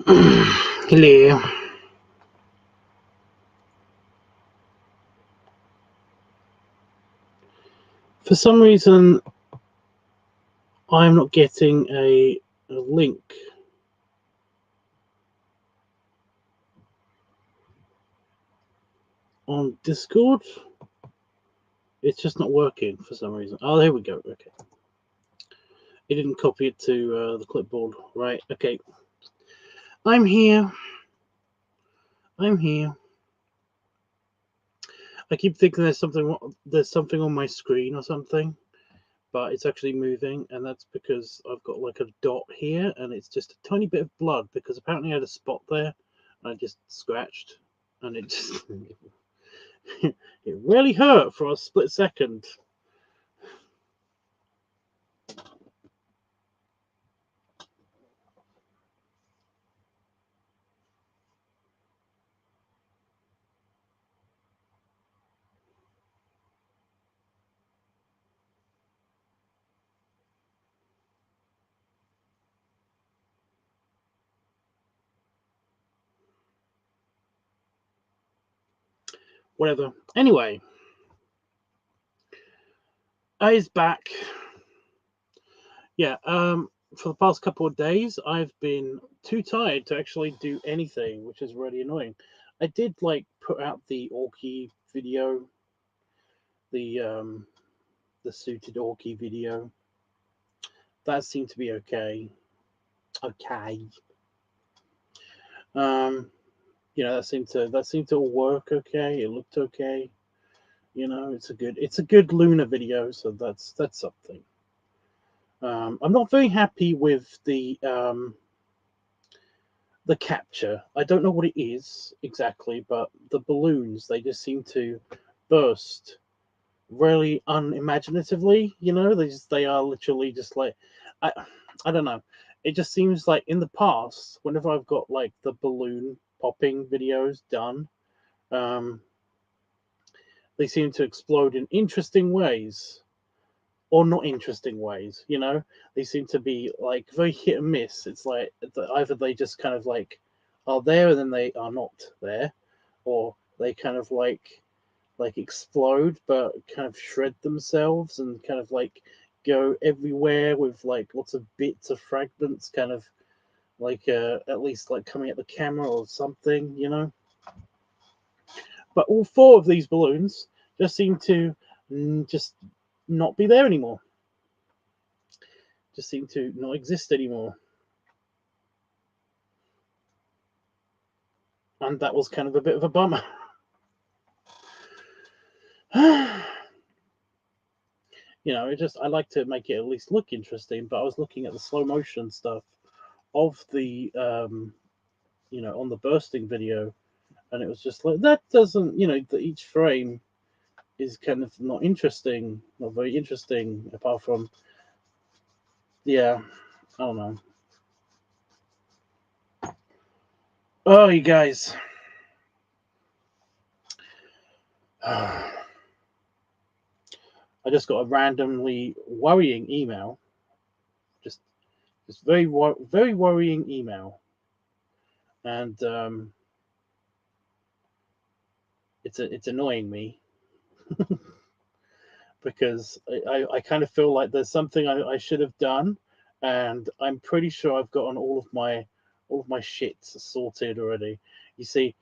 Hello. For some reason, I'm not getting a link. On Discord. It's just not working for some reason. Oh, there we go. Okay. It didn't copy it to the clipboard. Right. Okay. I'm here. I keep thinking there's something on my screen or something, but it's actually moving, and that's because I've got like a dot here, and it's just a tiny bit of blood because apparently I had a spot there, and I just scratched, and it just it really hurt for a split second. Whatever. Anyway, I's back. Yeah. For the past couple of days, I've been too tired to actually do anything, which is really annoying. I did like put out the Orky video, the suited Orky video. That seemed to be okay. You know, that seemed to all work okay. It looked okay. You know, it's a good Luna video, so that's something. I'm not very happy with the capture. I don't know what it is exactly, but the balloons, they just seem to burst really unimaginatively. You know, they are literally just like I don't know. It just seems like in the past, whenever I've got like the balloon popping videos done, they seem to explode in interesting ways or not interesting ways. You know, they seem to be like very hit and miss. It's like either they just kind of like are there and then they are not there, or they kind of like explode but kind of shred themselves and kind of like go everywhere with like lots of bits of fragments kind of like at least like coming at the camera or something, you know. But all four of these balloons just seem to just not be there anymore, just seem to not exist anymore, and that was kind of a bit of a bummer. You know, I like to make it at least look interesting, but I was looking at the slow motion stuff of the you know, on the bursting video, and it was just like that doesn't, you know, each frame is kind of not very interesting, apart from, yeah, I don't know. Oh, you guys. I just got a randomly worrying email. Just very worrying email, and it's annoying me because I kind of feel like there's something I should have done, and I'm pretty sure I've gotten all of my shits sorted already. You see,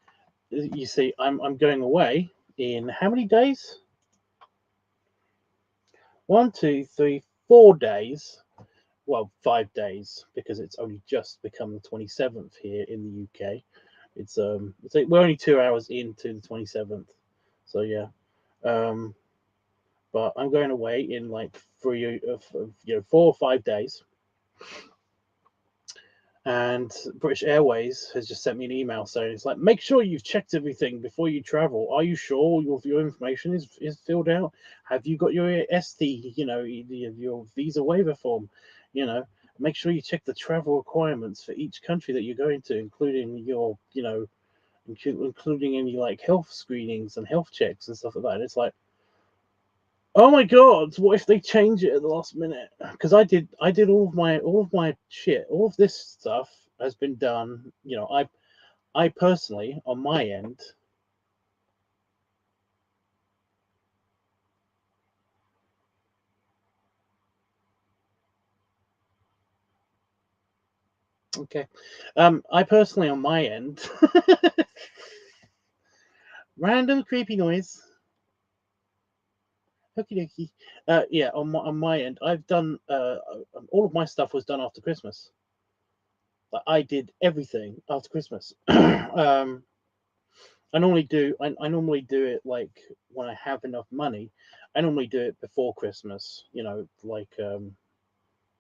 I'm going away in how many days? 1, 2, 3, 4 days. Well, 5 days, because it's only just become the 27th here in the UK. It's like we're only 2 hours into the 27th, so yeah. But I'm going away in like 4 or 5 days, and British Airways has just sent me an email saying it's like, make sure you've checked everything before you travel. Are you sure your information is filled out? Have you got your ST, you know, your visa waiver form? You know, make sure you check the travel requirements for each country that you're going to, including your, you know, including any like health screenings and health checks and stuff like that. And it's like, oh my god, what if they change it at the last minute? Because I did all of my shit, all of this stuff has been done. You know, I personally, on my end, okay, I personally, on my end, random creepy noise. Okie dokie. Yeah, on my end, I've done all of my stuff was done after Christmas. Like, I did everything after Christmas. I normally do it like when I have enough money. I normally do it before Christmas, you know, like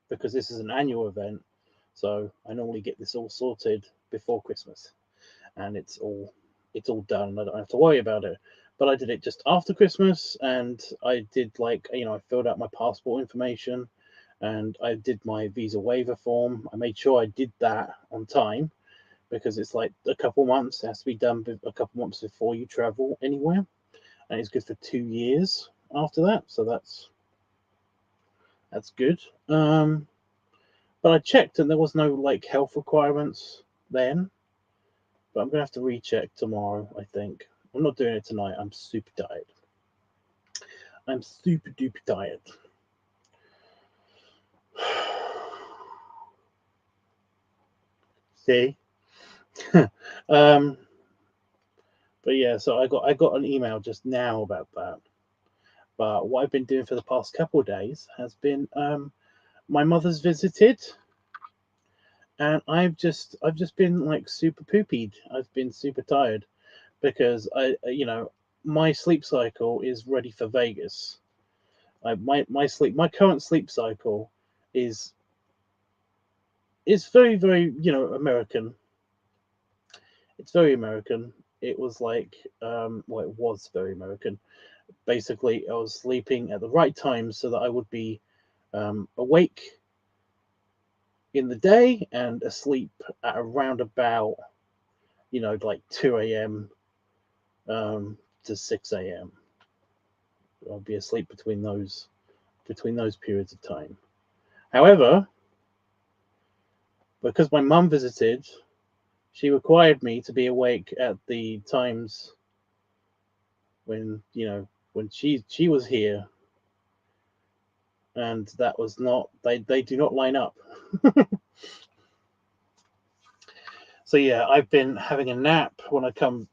because this is an annual event, so I normally get this all sorted before Christmas, and it's all done, and I don't have to worry about it. But I did it just after Christmas, and I did, like, you know, I filled out my passport information, and I did my visa waiver form. I made sure I did that on time because it's like a couple months. It has to be done a couple months before you travel anywhere, and it's good for 2 years after that. So that's good. But I checked and there was no like health requirements then. But I'm gonna have to recheck tomorrow. I think I'm not doing it tonight. I'm super tired. I'm super duper tired. See. um. But yeah, so I got an email just now about that. But what I've been doing for the past couple of days has been my mother's visited, and I've just been like super poopied. I've been super tired because my sleep cycle is ready for Vegas. My current sleep cycle is very, very, American. It's very American. It was like well, it was very American. Basically, I was sleeping at the right time so that I would be awake in the day and asleep at around about, like 2 a.m. To 6 a.m. I'll be asleep between those periods of time. However, because my mum visited, she required me to be awake at the times when she was here, and that was not they do not line up. So yeah, I've been having a nap when I come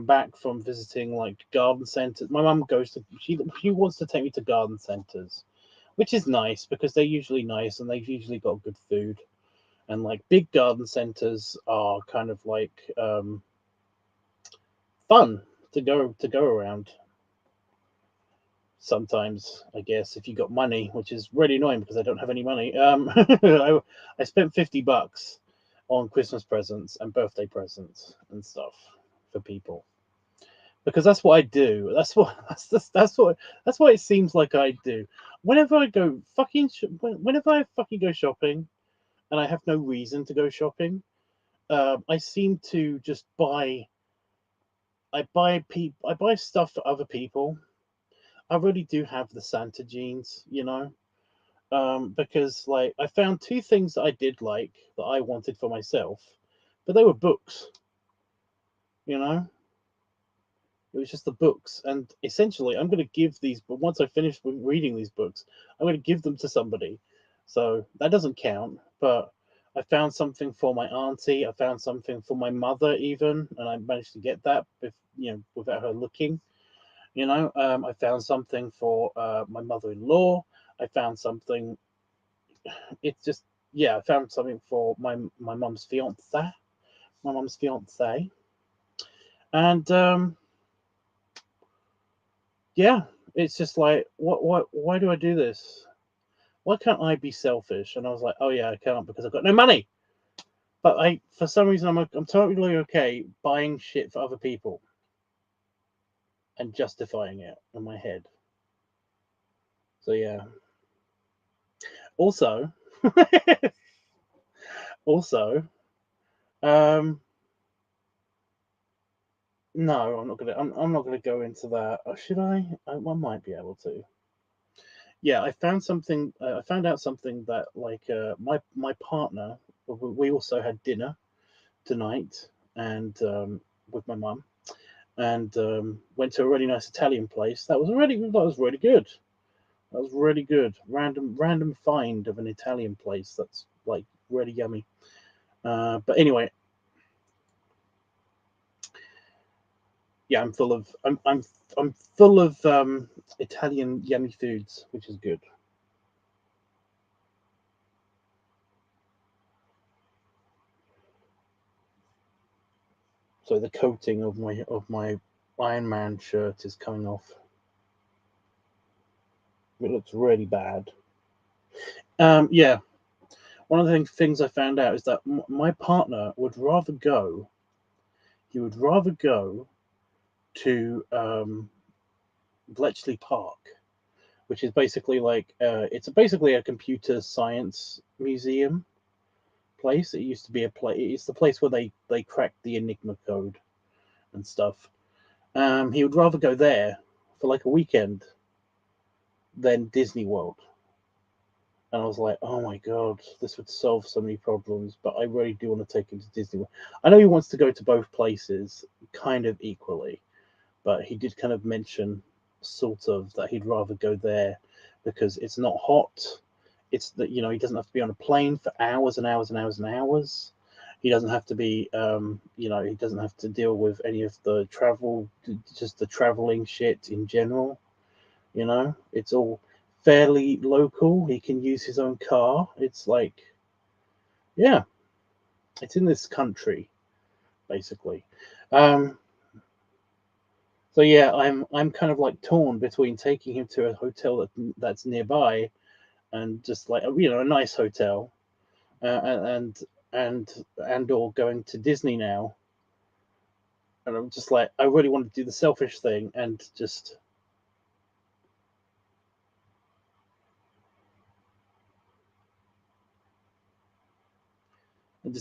back from visiting like garden centers. My mum goes to she wants to take me to garden centers, which is nice because they're usually nice and they've usually got good food. And like big garden centers are kind of like fun to go around. Sometimes, I guess, if you got money, which is really annoying because I don't have any money. I spent $50 on Christmas presents and birthday presents and stuff for people because that's what I do. That's what it seems like I do. Whenever I go whenever I fucking go shopping, and I have no reason to go shopping, I seem to just buy. I buy stuff for other people. I really do have the Santa genes, because like I found two things that I did like that I wanted for myself, but they were books. You know, it was just the books, and essentially, I'm going to give these. But once I finish reading these books, I'm going to give them to somebody. So that doesn't count. But I found something for my auntie. I found something for my mother, even, and I managed to get that, without her looking. I found something for my mother-in-law. I found something. It's just, yeah, I found something for my mum's fiance. My mum's fiance, and yeah, it's just like, what? Why do I do this? Why can't I be selfish? And I was like, oh yeah, I can't because I've got no money. But for some reason, I'm totally okay buying shit for other people and justifying it in my head. So yeah. Also, also, um, no, I'm not gonna. I'm not gonna go into that. Or should I? I might be able to. Yeah, I found something. I found out something that like my partner we also had dinner tonight, and with my mum, and went to a really nice Italian place. That was really good. That was really good. Random find of an Italian place that's like really yummy. But anyway, yeah, I'm full of Italian yummy foods, which is good. So the coating of my Iron Man shirt is coming off. It looks really bad. Yeah. One of the things I found out is that my partner would rather go. He would rather go to Bletchley Park, which is basically like it's basically a computer science museum place. It used to be a place. It's the place where they cracked the Enigma code and stuff. He would rather go there for like a weekend than Disney World. And I was like, oh my god, this would solve so many problems. But I really do want to take him to Disney World. I know he wants to go to both places kind of equally, but he did kind of mention sort of that he'd rather go there because it's not hot. It's that, you know, he doesn't have to be on a plane for hours and hours and hours and hours. He doesn't have to be, you know, he doesn't have to deal with any of the travel, just the traveling shit in general. You know, it's all fairly local. He can use his own car. It's like, yeah, it's in this country, basically. So yeah, I'm kind of like torn between taking him to a hotel that's nearby, and just like, you know, a nice hotel, and or going to Disney now. And I'm just like, I really want to do the selfish thing and just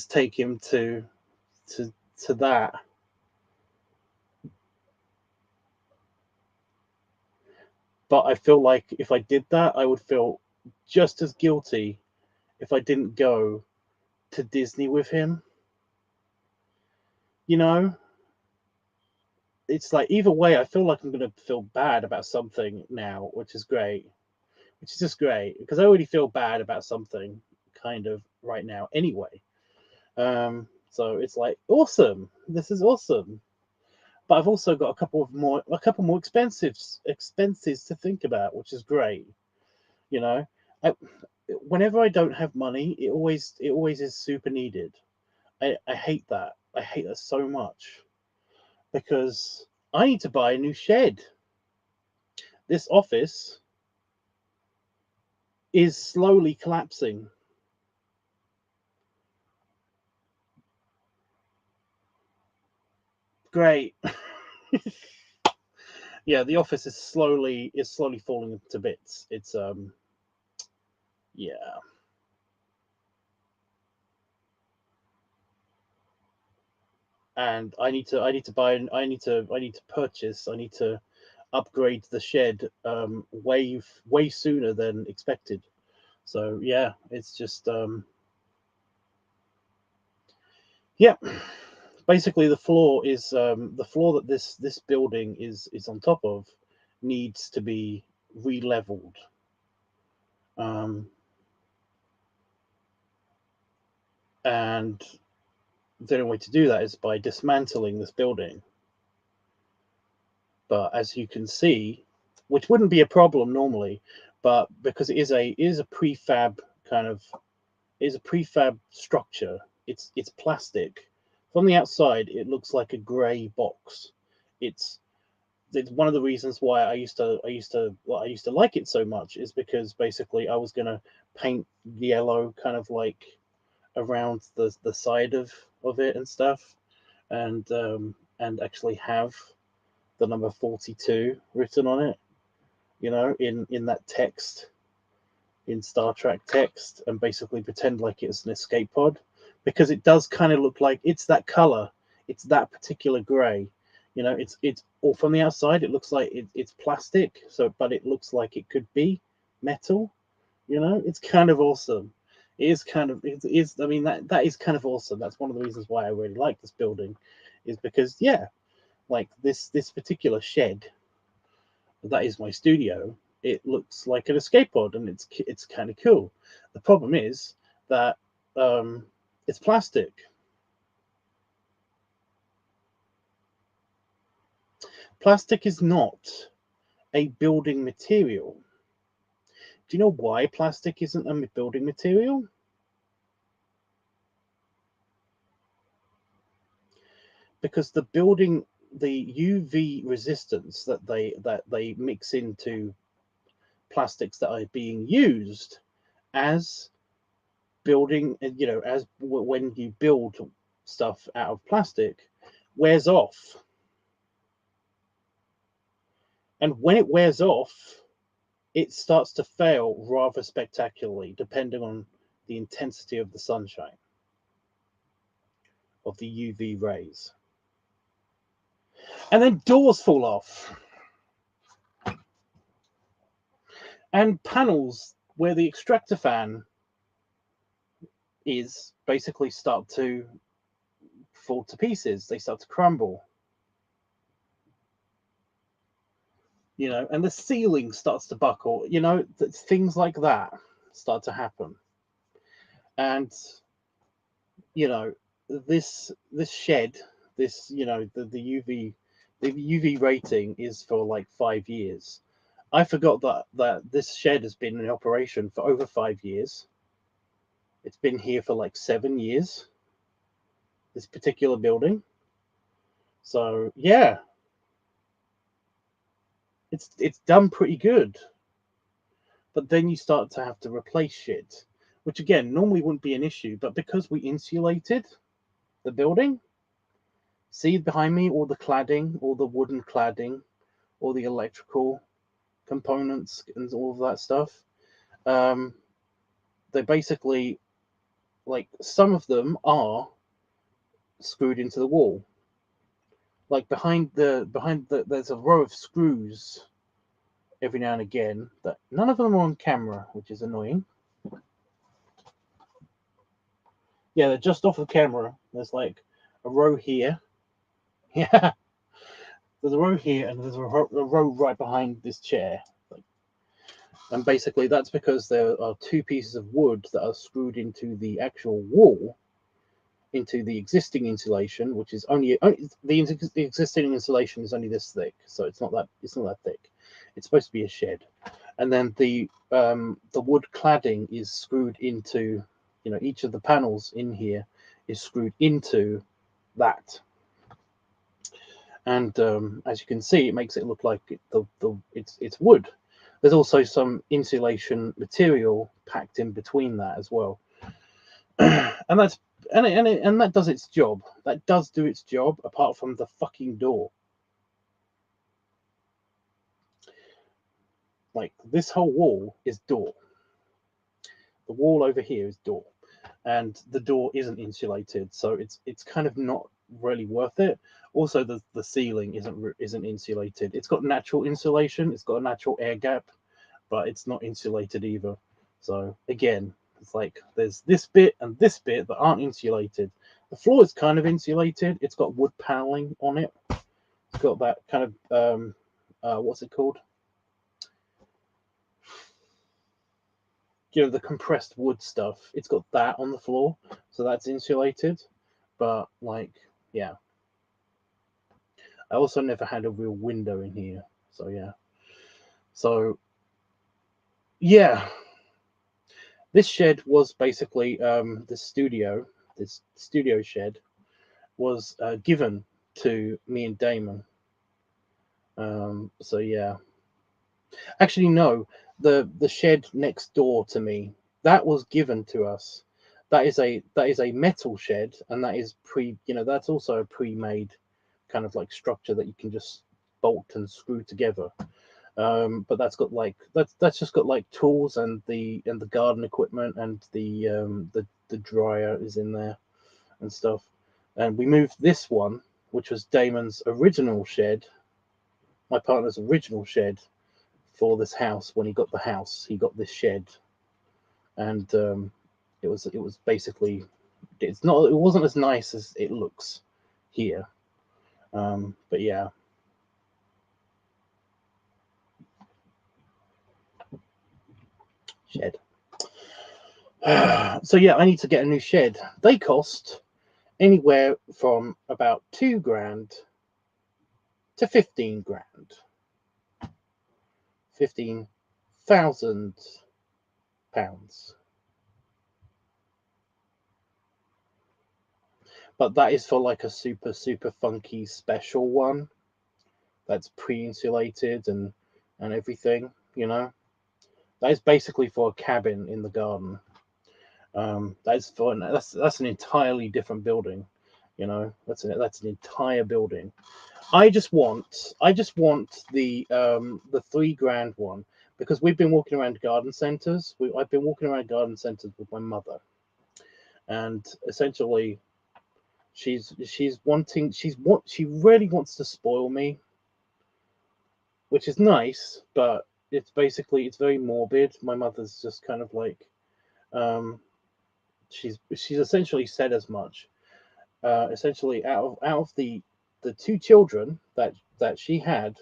take him to that. But I feel like if I did that, I would feel just as guilty if I didn't go to Disney with him. You know, it's like either way, I feel like I'm going to feel bad about something now, which is great, which is just great because I already feel bad about something kind of right now anyway. So it's like awesome. This is awesome. But I've also got a couple more expenses to think about, which is great. You know, I, whenever I don't have money, it always is super needed. I hate that. I hate that so much because I need to buy a new shed. This office is slowly collapsing. Great. Yeah, the office is slowly falling to bits. It's yeah. And I need to purchase, I need to upgrade the shed way sooner than expected. So yeah, it's just yeah. Basically, the floor that this building is on top of needs to be re-leveled. Um, and the only way to do that is by dismantling this building. But as you can see, which wouldn't be a problem normally, but because it is a prefab kind of is a prefab structure. It's plastic. From the outside, it looks like a grey box. It's one of the reasons why I used to like it so much is because basically I was gonna paint yellow kind of like around the side of it and stuff, and actually have the number 42 written on it, you know, in that text, in Star Trek text, and basically pretend like it's an escape pod, because it does kind of look like it's that color, it's that particular gray. You know, it's all from the outside. It looks like it's plastic, so but it looks like it could be metal. You know, it's kind of awesome. It is kind of, it is, I mean, that is kind of awesome. That's one of the reasons why I really like this building, is because, yeah, like this particular shed, that is my studio. It looks like an escape pod, and it's kind of cool. The problem is that it's plastic. Plastic is not a building material. Do you know why plastic isn't a building material? Because the UV resistance that they mix into plastics that are being used as building, as when you build stuff out of plastic, wears off. And when it wears off, it starts to fail rather spectacularly, depending on the intensity of the sunshine, of the UV rays. And then doors fall off. And panels where the extractor fan is basically start to fall to pieces. They start to crumble. And the ceiling starts to buckle. Things like that start to happen. And this shed, this the UV rating is for like 5 years. I forgot that this shed has been in operation for over 5 years. It's been here for like 7 years, this particular building. So yeah, it's done pretty good. But then you start to have to replace shit, which again normally wouldn't be an issue, but because we insulated the building, see behind me all the cladding, all the wooden cladding, all the electrical components and all of that stuff, they basically, like, some of them are screwed into the wall. Like behind the there's a row of screws every now and again that none of them are on camera, which is annoying. Yeah, they're just off the camera. There's like a row here. Yeah, there's a row here, and there's a row right behind this chair. And basically, that's because there are 2 pieces of wood that are screwed into the actual wall, into the existing insulation, which is only the existing insulation is only this thick, so it's not that thick. It's supposed to be a shed, and then the wood cladding is screwed into, each of the panels in here is screwed into that, and as you can see, it makes it look like it's wood. There's also some insulation material packed in between that as well, and that's and that does its job. That does do its job, apart from the fucking door. Like, this whole wall is door. The wall over here is door, and the door isn't insulated, so it's kind of not really worth it. Also, the ceiling isn't insulated. It's got natural insulation. It's got a natural air gap, but it's not insulated either. So again, it's like there's this bit and this bit that aren't insulated. The floor is kind of insulated. It's got wood paneling on it. It's got that kind of what's it called? The compressed wood stuff. It's got that on the floor, so that's insulated. But like, yeah. I also never had a real window in here, so yeah. So yeah, this shed was basically this studio shed was given to me and Damon. So yeah, actually no, the shed next door to me, that was given to us. That is a metal shed, and that is that's also a pre-made kind of like structure that you can just bolt and screw together. But that's got like that's just got like tools and the garden equipment, and the dryer is in there and stuff. And we moved this one, which was Damon's original shed, my partner's original shed, for this house. When he got the house, he got this shed, and It was basically, it wasn't as nice as it looks here. But yeah. Shed. So yeah, I need to get a new shed. They cost anywhere from about £2,000 to 15 grand. £15,000. But that is for like a super, super funky special one that's pre-insulated and everything, you know. That is basically for a cabin in the garden. That's an entirely different building, you know. That's an entire building. I just want the £3,000 one, because we've been walking around garden centers. I've been walking around garden centers with my mother, and essentially, she really wants to spoil me, which is nice, but it's very morbid. My mother's just kind of like, she's essentially said as much. Essentially, out of the two children that she had,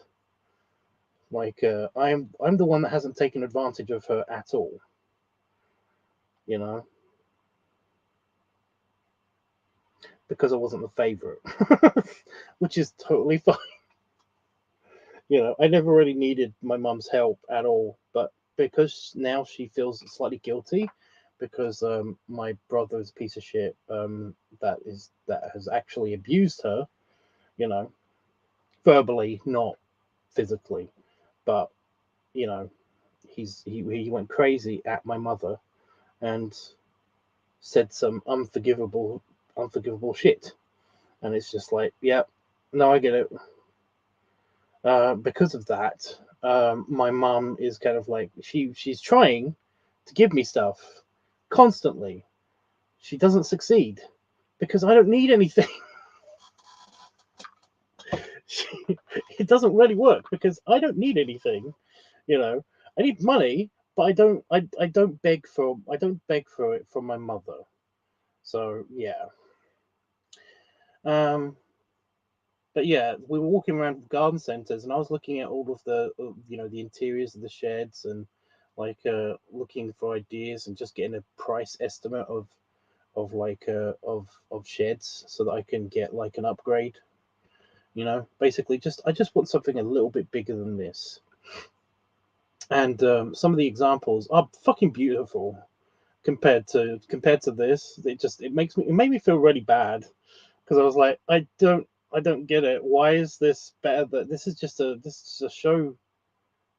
like, I'm the one that hasn't taken advantage of her at all, you know, because I wasn't the favorite, which is totally fine. You know, I never really needed my mum's help at all, but because now she feels slightly guilty, because my brother is a piece of shit, that has actually abused her, you know, verbally, not physically, but you know, he went crazy at my mother and said some unforgivable shit, and it's just like, yeah, no, I get it. Because of that, my mum is kind of like, she's trying to give me stuff constantly. She doesn't succeed because I don't need anything. It doesn't really work because I don't need anything. You know, I need money, but I don't beg for it from my mother. So yeah. But yeah, we were walking around garden centers, and I was looking at all of the, the interiors of the sheds, and like looking for ideas and just getting a price estimate of like of sheds, so that I can get like an upgrade. You know, basically, I just want something a little bit bigger than this. And some of the examples are fucking beautiful compared to this. It made me feel really bad, because I was like, I don't get it. Why is this better? This is just a show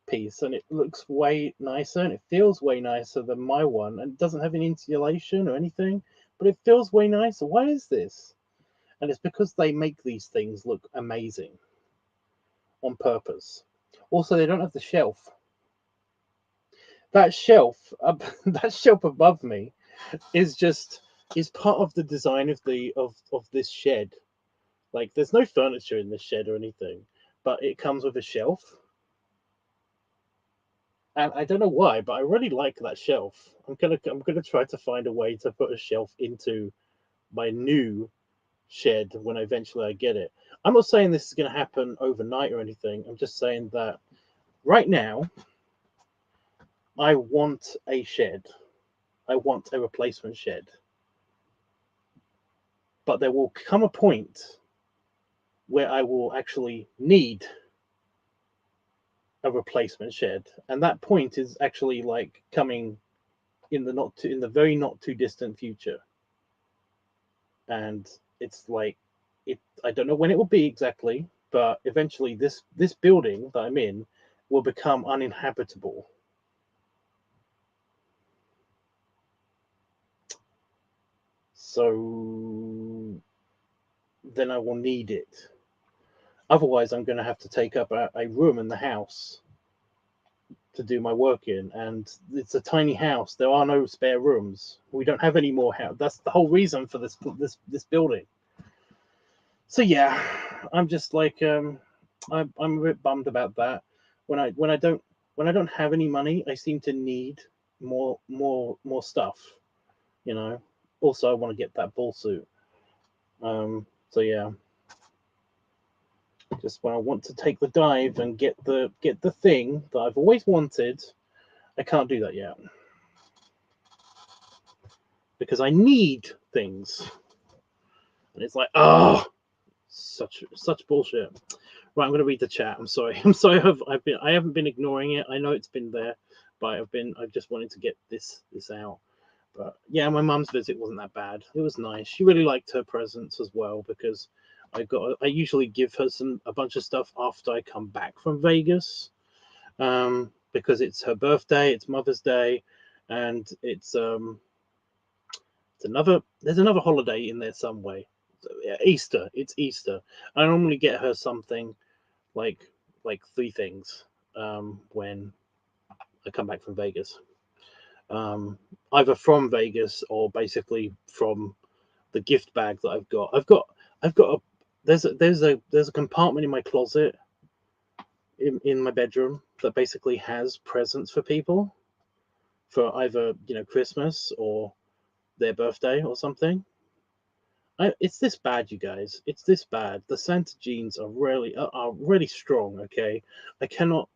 piece, and it looks way nicer, and it feels way nicer than my one, and it doesn't have any insulation or anything, but it feels way nicer. Why is this? And it's because they make these things look amazing on purpose. Also, they don't have the shelf. That shelf, that shelf above me, is part of the design of this shed. Like, there's no furniture in this shed or anything, but it comes with a shelf. And I don't know why, but I really like that shelf. I'm gonna try to find a way to put a shelf into my new shed when eventually I get it. I'm not saying this is gonna happen overnight or anything. I'm just saying that right now I want a shed. I want a replacement shed. But there will come a point where I will actually need a replacement shed, and that point is actually like coming in the very not too distant future. And it's like, I don't know when it will be exactly, but eventually this building that I'm in will become uninhabitable. So then I will need it. Otherwise, I'm going to have to take up a room in the house to do my work in, and it's a tiny house. There are no spare rooms. We don't have any more house. That's the whole reason for this building. So yeah, I'm just like, I'm a bit bummed about that. When I don't have any money, I seem to need more stuff. you know. Also, I want to get that ball suit. So yeah, just when I want to take the dive and get the thing that I've always wanted, I can't do that yet because I need things, and it's like, oh, such bullshit. Right, I'm going to read the chat. I'm sorry. I haven't been ignoring it. I know it's been there, but I've just wanted to get this out. But yeah, my mum's visit wasn't that bad. It was nice. She really liked her presents as well because I usually give her a bunch of stuff after I come back from Vegas, because it's her birthday, it's Mother's Day, and there's another holiday in there some way. Easter. It's Easter. I normally get her something like 3 things when I come back from Vegas. Either from Vegas or basically from the gift bag that I've got. There's a compartment in my closet in my bedroom that basically has presents for people for either Christmas or their birthday or something. It's this bad, you guys. It's this bad. The Santa genes are really strong. Okay, I cannot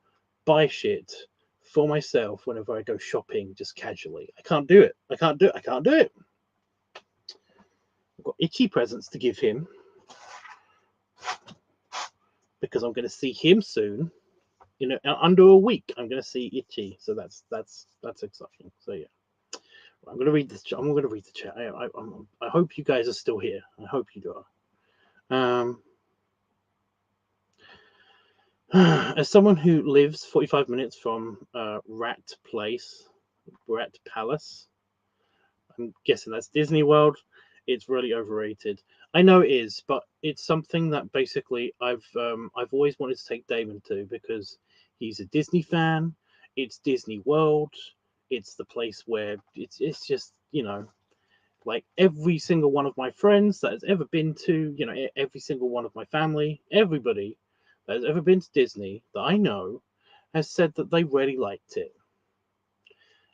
buy shit for myself whenever I go shopping just casually. I can't do it. I can't do it. I've got itchy presents to give him because I'm going to see him soon. Under a week, I'm going to see Itchy. So that's exciting. So yeah. I'm going to read this. I'm going to read the chat. I hope you guys are still here. I hope you are. As someone who lives 45 minutes from Rat Palace, I'm guessing that's Disney World. It's really overrated. I know it is, but it's something that basically I've always wanted to take Damon to because he's a Disney fan. It's Disney World. It's the place where it's just like every single one of my friends that has ever been to, every single one of my family, everybody that has ever been to Disney that I know has said that they really liked it.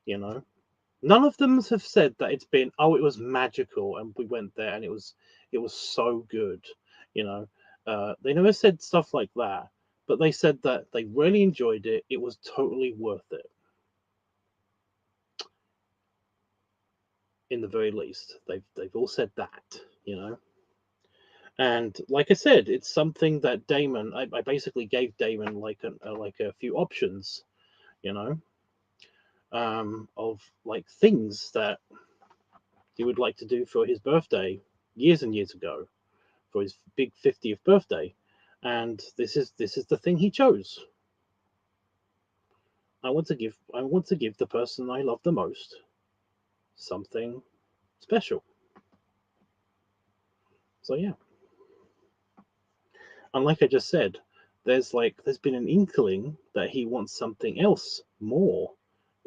None of them have said that it's been, oh, it was magical and we went there and it was so good. They never said stuff like that, but they said that they really enjoyed it. It was totally worth it. In the very least, they've all said that, And like I said, it's something that Damon, I basically gave Damon like a few options, of like things that he would like to do for his birthday years and years ago, for his big 50th birthday, and this is the thing he chose. I want to give the person I love the most something special. So yeah. And like I just said, there's been an inkling that he wants something else more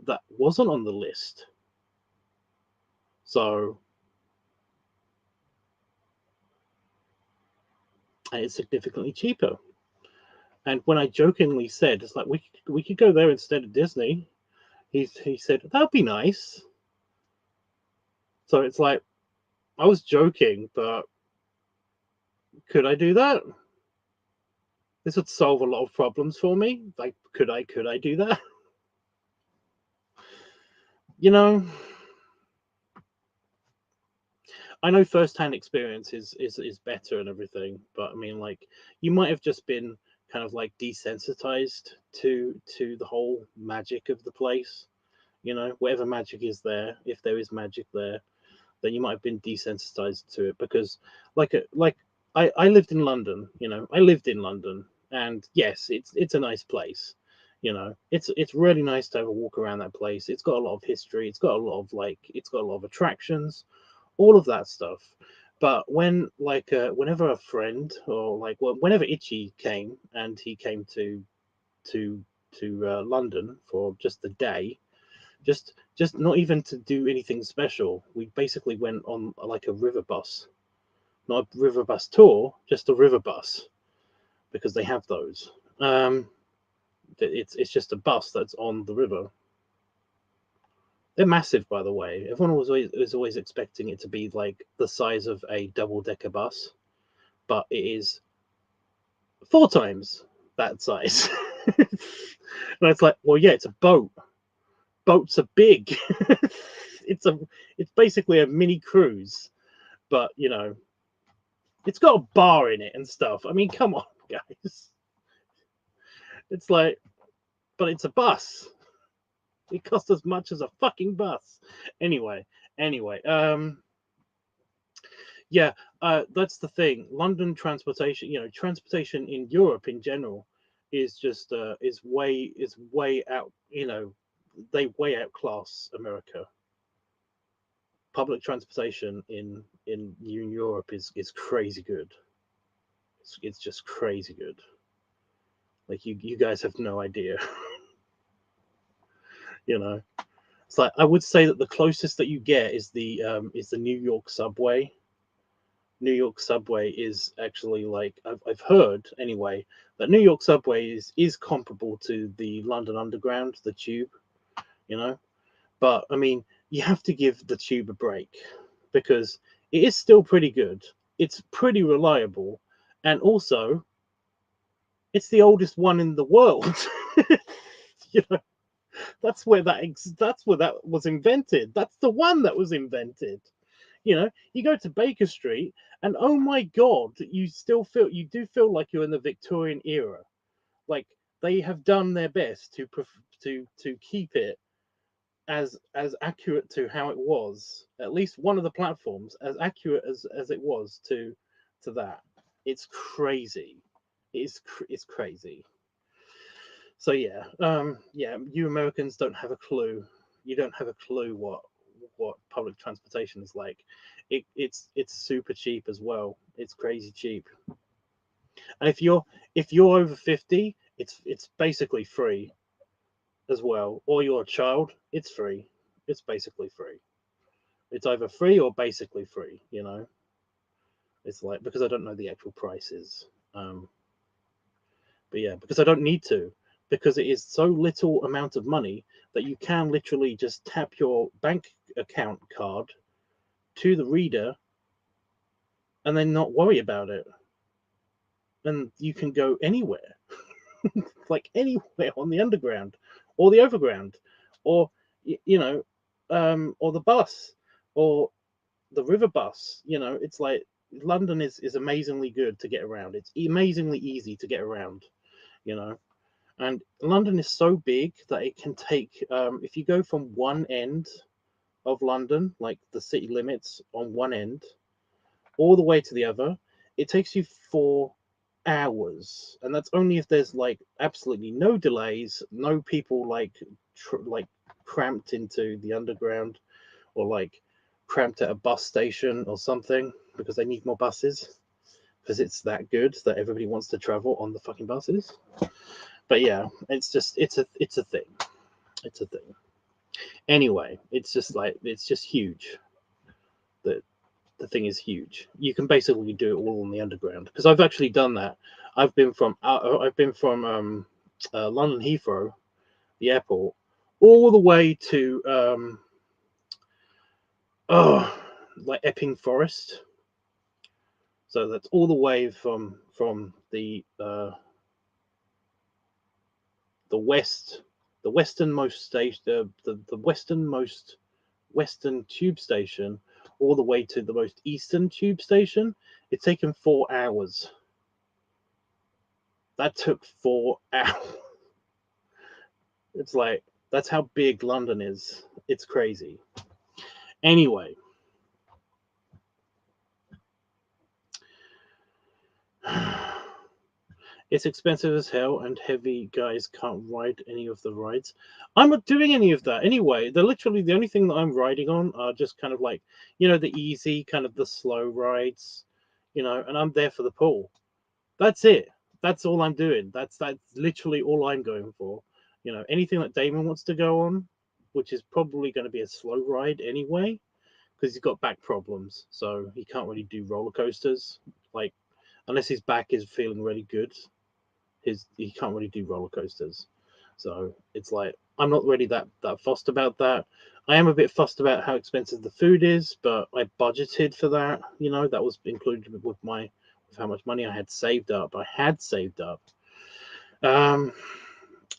that wasn't on the list. So, and it's significantly cheaper. And when I jokingly said, it's like we could go there instead of Disney, he said that'd be nice. So it's like I was joking, but could I do that? This would solve a lot of problems for me. Like, could I do that? I know first-hand experience is better and everything, but I mean, like, you might have just been kind of like desensitized to the whole magic of the place. Whatever magic is there, if there is magic there, then you might have been desensitized to it because, I lived in London. I lived in London, and yes, it's a nice place. It's really nice to have a walk around that place. It's got a lot of history. It's got a lot of attractions, all of that stuff. But whenever a friend or whenever Itchy came and he came to London for just the day, just not even to do anything special, we basically went on like a river bus, not a river bus tour, just a river bus, because they have those. It's just a bus that's on the river. They're massive, by the way. Everyone was always expecting it to be like the size of a double-decker bus, but it is 4 times that size. And it's like, well, yeah, it's a boat. Boats are big. it's a it's basically a mini cruise, but you know, it's got a bar in it and stuff. I mean, come on, guys. It's like, but it's a bus. It costs as much as a fucking bus. Anyway, yeah, that's the thing. London transportation, transportation in Europe in general is just is way out. They way outclass America. Public transportation in Europe is crazy good. It's just crazy good. Like you guys have no idea. It's like I would say that the closest that you get is the New York subway. New York subway is actually like I've heard anyway that New York subway is comparable to the London Underground, the tube, you know. But I mean, you have to give the tube a break because it is still pretty good. It's pretty reliable, and also it's the oldest one in the world. you know, that's where that was invented. That's the one that was invented. You go to Baker Street, and oh my God, you do feel like you're in the Victorian era. Like they have done their best to keep it as accurate to how it was. At least one of the platforms as accurate as it was to that. It's crazy. It's crazy. So yeah, you Americans don't have a clue. You don't have a clue what public transportation is like. It's super cheap as well. It's crazy cheap. And if you're over 50, it's basically free as well. Or you're a child, it's free. It's basically free. It's either free or basically free. It's like because I don't know the actual prices. But yeah, because I don't need to, because it is so little amount of money that you can literally just tap your bank account card to the reader and then not worry about it. And you can go anywhere, like anywhere on the underground or the overground or, or the bus or the river bus. It's like London is amazingly good to get around. It's amazingly easy to get around, you know. And London is so big that it can take, if you go from one end of London, like the city limits on one end, all the way to the other, it takes you 4 hours. And that's only if there's like absolutely no delays, no people like cramped into the underground or like cramped at a bus station or something because they need more buses because it's that good that everybody wants to travel on the fucking buses. But yeah, it's a thing. It's a thing. Anyway, it's just huge. The thing is huge. You can basically do it all on the underground because I've actually done that. I've been from London Heathrow, the airport, all the way to like Epping Forest. So that's all the way from the westernmost station, the westernmost western tube station, all the way to the most eastern tube station. It's taken 4 hours. That took 4 hours. It's like that's how big London is. It's crazy. Anyway. It's expensive as hell, and heavy guys can't ride any of the rides. I'm not doing any of that anyway. They're literally the only thing that I'm riding on are just kind of like, the easy, kind of the slow rides, and I'm there for the pool. That's it. That's all I'm doing. That's literally all I'm going for. Anything that Damon wants to go on, which is probably going to be a slow ride anyway, because he's got back problems, so he can't really do roller coasters. Like, unless his back is feeling really good, he can't really do roller coasters. So it's like I'm not really that fussed about that. I am a bit fussed about how expensive the food is, but I budgeted for that. You know, that was included with how much money I had saved up. Um,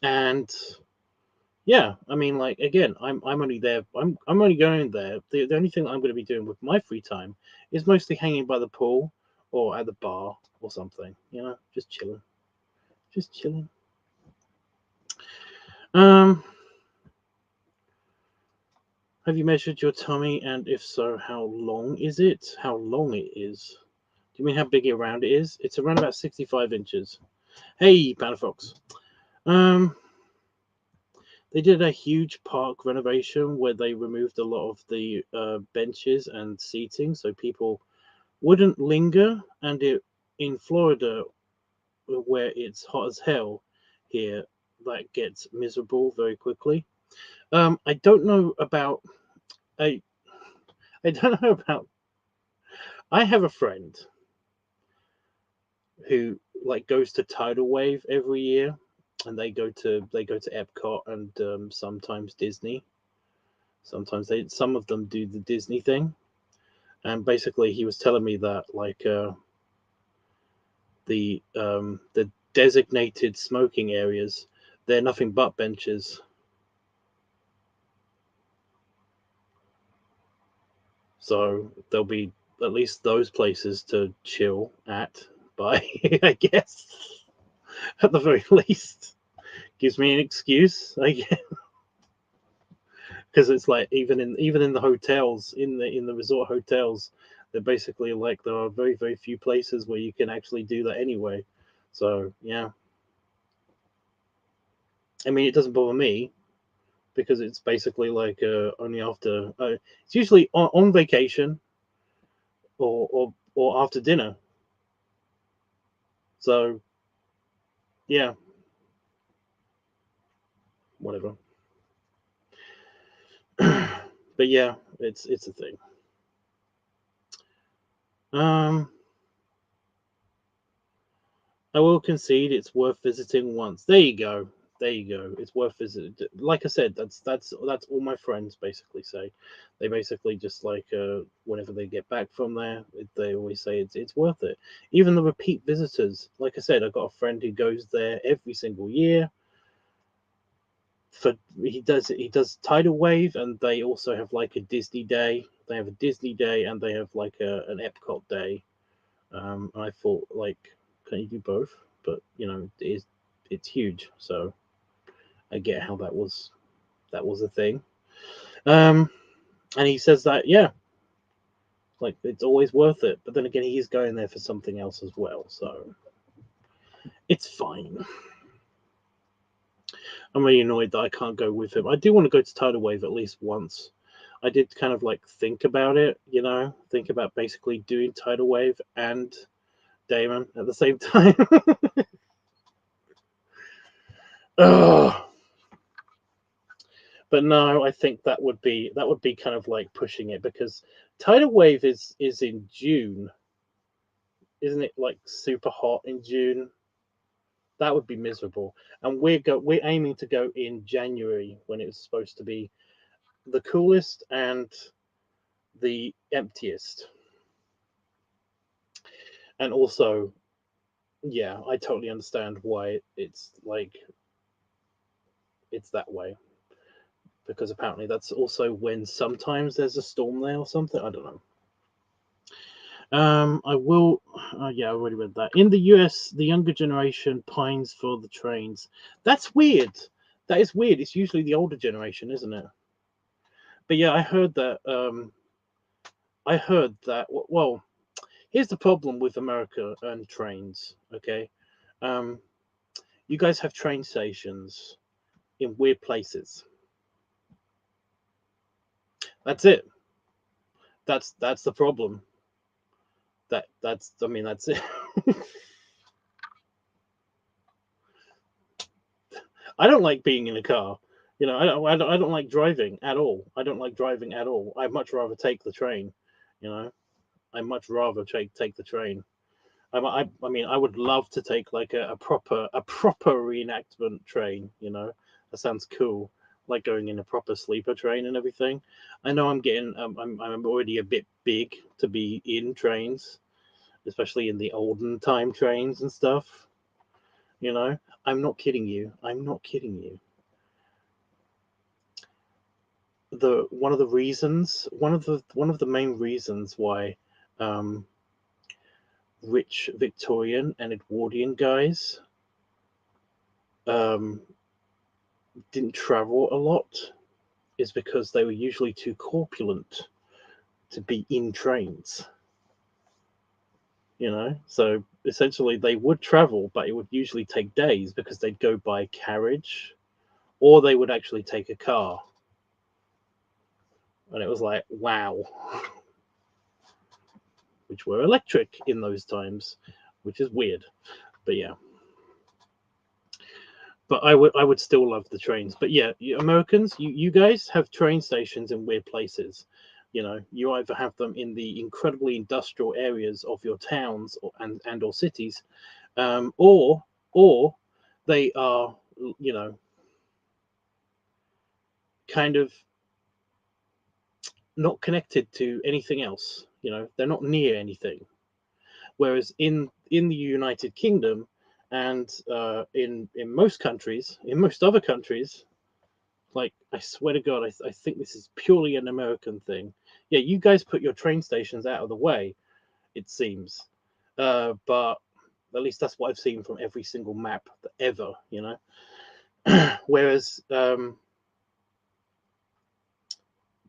and yeah, I mean, like again, I'm only there. I'm only going there. The only thing that I'm going to be doing with my free time is mostly hanging by the pool or at the bar or something. You know, just chilling, just chilling. Um, have you measured your tummy, and if so, how long is it? How long it is? Do you mean how big around it is? It's around about 65 inches. Hey, Panda Fox. Um, they did a huge park renovation where they removed a lot of the benches and seating, so people wouldn't linger. And in Florida, where it's hot as hell here, that gets miserable very quickly. I don't know about I I don't know about. I have a friend who like goes to Tidal Wave every year, and they go to Epcot and sometimes Disney. Sometimes some of them do the Disney thing, and basically he was telling me that like the designated smoking areas, they're nothing but benches. So there'll be at least those places to chill at. By I guess at the very least gives me an excuse. I guess because it's like even in the hotels in the resort hotels, they're basically like there are very very few places where you can actually do that anyway. So yeah, I mean it doesn't bother me because it's basically like only after it's usually on vacation or after dinner. So yeah, whatever. But yeah, it's a thing. Um, I will concede it's worth visiting once. There you go. There you go. It's worth visiting. Like I said, that's all my friends basically say. They basically just like whenever they get back from there, they always say it's worth it. Even the repeat visitors. Like I said, I've got a friend who goes there every single year. For he does Tidal Wave, and they also have like a Disney day. They have a Disney day, and they have like an Epcot day. I thought like, can you do both? But you know, it's huge, so I get how that was a thing. Um, and he says that yeah, like it's always worth it. But then again, he is going there for something else as well, so it's fine. I'm really annoyed that I can't go with him. I do want to go to Tidal Wave at least once. I did kind of like think about it, think about basically doing Tidal Wave and Damon at the same time. Ugh. But no, I think that would be kind of like pushing it because tidal wave is in June, isn't it? Like super hot in June. That would be miserable. And we're aiming to go in January when it's supposed to be the coolest and the emptiest. And also, yeah, I totally understand why it's like it's that way because apparently that's also when sometimes there's a storm there or something. I don't know. I will. Yeah, I already read that. In the US, the younger generation pines for the trains. That's weird. That is weird. It's usually the older generation, isn't it? But yeah, I heard that. I heard that. Well, here's the problem with America and trains. Okay, um, you guys have train stations in weird places. That's it. That's the problem. That's. I mean, that's it. I don't like being in a car. I don't like driving at all. I don't like driving at all. I'd much rather take the train. You know, I much rather take the train. I mean, I would love to take like a proper reenactment train. That sounds cool. like going in a proper sleeper train and everything. I know I'm getting, I'm already a bit big to be in trains, especially in the olden time trains and stuff. You know, I'm not kidding you. I'm not kidding you. One of the reasons, one of the main reasons why rich Victorian and Edwardian guys didn't travel a lot is because they were usually too corpulent to be in trains. You know, so essentially they would travel, but it would usually take days because they'd go by carriage or they would actually take a car. And it was like, wow. Which were electric in those times, which is weird. But yeah. But I would still love the trains. But yeah, Americans, you guys have train stations in weird places. You know, you either have them in the incredibly industrial areas of your towns and or cities, or they are, you know, kind of not connected to anything else. You know, they're not near anything. Whereas in the United Kingdom and in most countries, in most other countries, like I swear to God, I think this is purely an American thing. Yeah, you guys put your train stations out of the way, it seems, but at least that's what I've seen from every single map ever. You know, whereas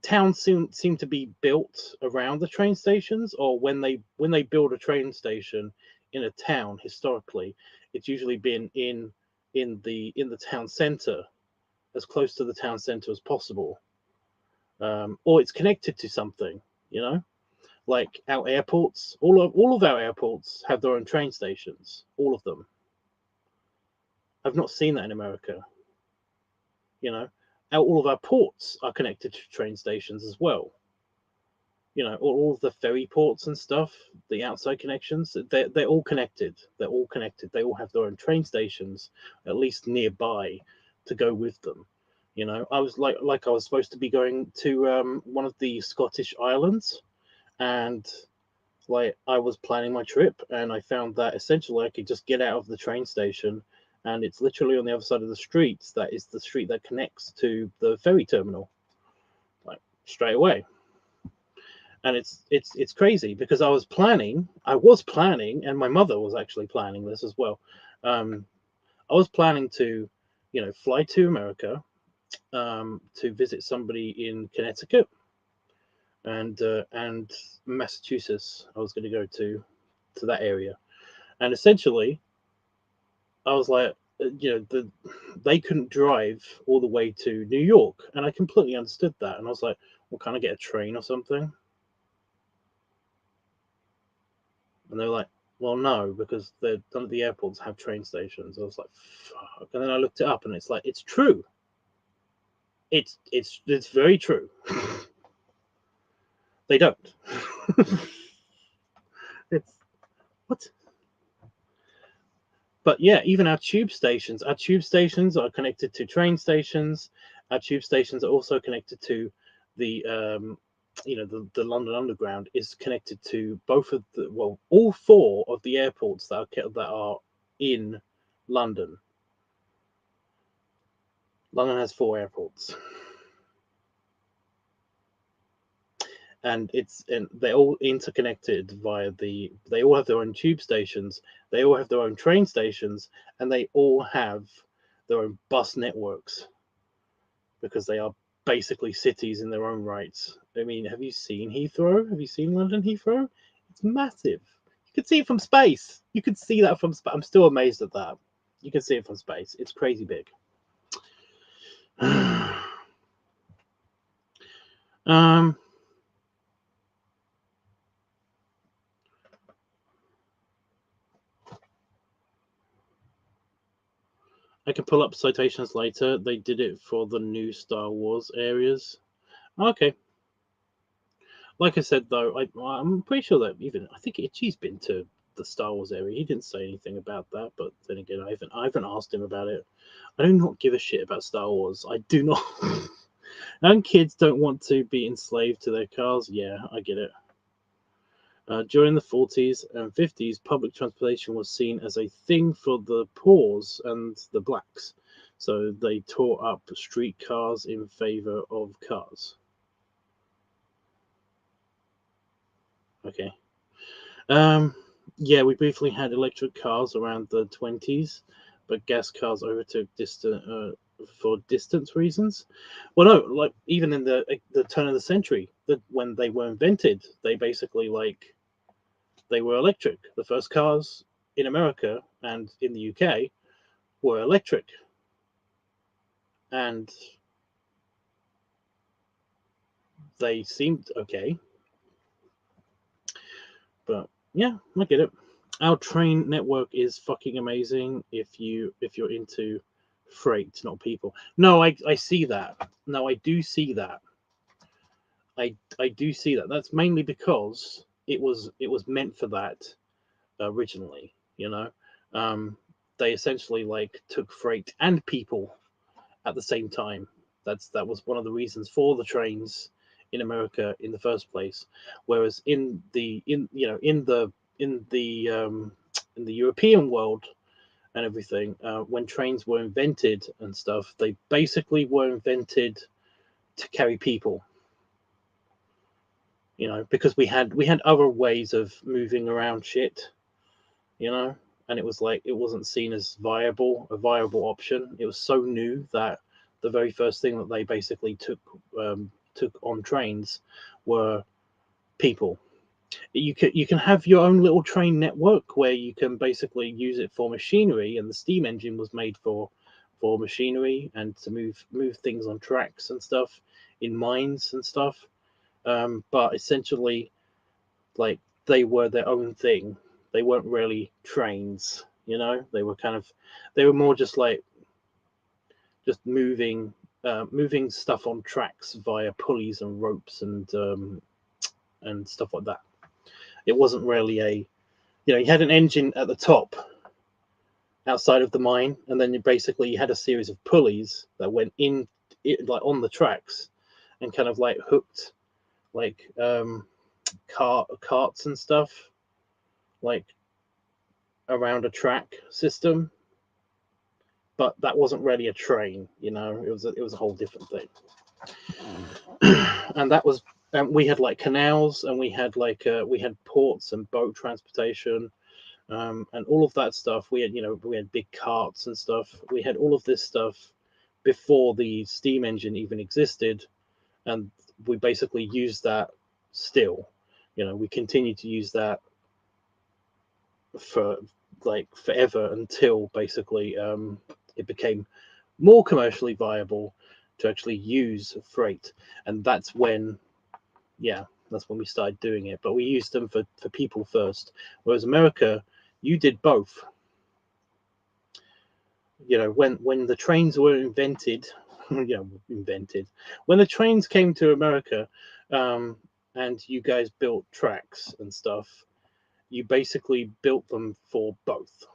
towns seem to be built around the train stations, or when they build a train station in a town historically, it's usually been in the town center, as close to the town center as possible, or it's connected to something. You know, like our airports, all of our airports have their own train stations, all of them. I've not seen that in America. You know, all of our ports are connected to train stations as well. You know, all of the ferry ports and stuff, the outside connections, they're all connected. They're all connected. They all have their own train stations, at least nearby, to go with them. You know, I was like I was supposed to be going to one of the Scottish islands, and like I was planning my trip, and I found that essentially I could just get out of the train station, and it's literally on the other side of the street. That is the street that connects to the ferry terminal, like straight away. And it's crazy because I was planning, and my mother was actually planning this as well. I was planning to, you know, fly to America, to visit somebody in Connecticut and Massachusetts. I was going to go to that area, and essentially, I was like, you know, they couldn't drive all the way to New York, and I completely understood that. And I was like, well, can I get a train or something? And they were like, well, no, because none of the airports have train stations. I was like, fuck. And then I looked it up, and it's like, it's true. It's very true. They don't. It's what? But yeah, even our tube stations are connected to train stations. Our tube stations are also connected to the you know, the London Underground is connected to both of the, well, all four of the airports that are in London. London has four airports, and they're all interconnected via they all have their own tube stations, they all have their own train stations, and they all have their own bus networks because they are basically cities in their own rights. I mean, have you seen Heathrow? Have you seen London Heathrow? It's massive. You could see it from space. You could see that from space. I'm still amazed at that. You can see it from space. It's crazy big. um, I can pull up citations later. They did it for the new Star Wars areas. Okay. Like I said, though, I'm pretty sure that even I think Itchy's been to the Star Wars area. He didn't say anything about that, but then again, I haven't asked him about it. I do not give a shit about Star Wars. I do not. And kids don't want to be enslaved to their cars. Yeah, I get it. During the 40s and 50s, public transportation was seen as a thing for the poor and the blacks. So they tore up streetcars in favor of cars. Okay. Yeah, we briefly had electric cars around the 20s, but gas cars overtook for distance reasons. Well, no, like even in the turn of the century, when they were invented, they basically they were electric. The first cars in America and in the UK were electric, and they seemed okay. But yeah, I get it. Our train network is fucking amazing if you're into freight, not people. No, I see that. No, I do see that. I do see that. That's mainly because it was meant for that originally. They essentially took freight and people at the same time. That was one of the reasons for the trains in America in the first place. Whereas in the European world and everything, when trains were invented and stuff, they basically were invented to carry people. Because we had other ways of moving around shit, and it was it wasn't seen as a viable option. It was so new that the very first thing that they basically took on trains were people. You can have your own little train network where you can basically use it for machinery, and the steam engine was made for machinery and to move things on tracks and stuff in mines and stuff. But essentially, they were their own thing. They weren't really trains, They were more just moving stuff on tracks via pulleys and ropes and stuff like that. It wasn't really you had an engine at the top outside of the mine, and then you had a series of pulleys that went in on the tracks and kind of hooked carts and stuff around a track system. But that wasn't really a train, it was a whole different thing. And that was we had canals, and we had ports and boat transportation, and all of that stuff. We had big carts and stuff. We had all of this stuff before the steam engine even existed, and we basically used that still. We continue to use that for forever until basically it became more commercially viable to actually use freight, and that's when we started doing it. But we used them for people first, whereas America, you did both. When the trains were invented, when the trains came to America, and you guys built tracks and stuff, you basically built them for both.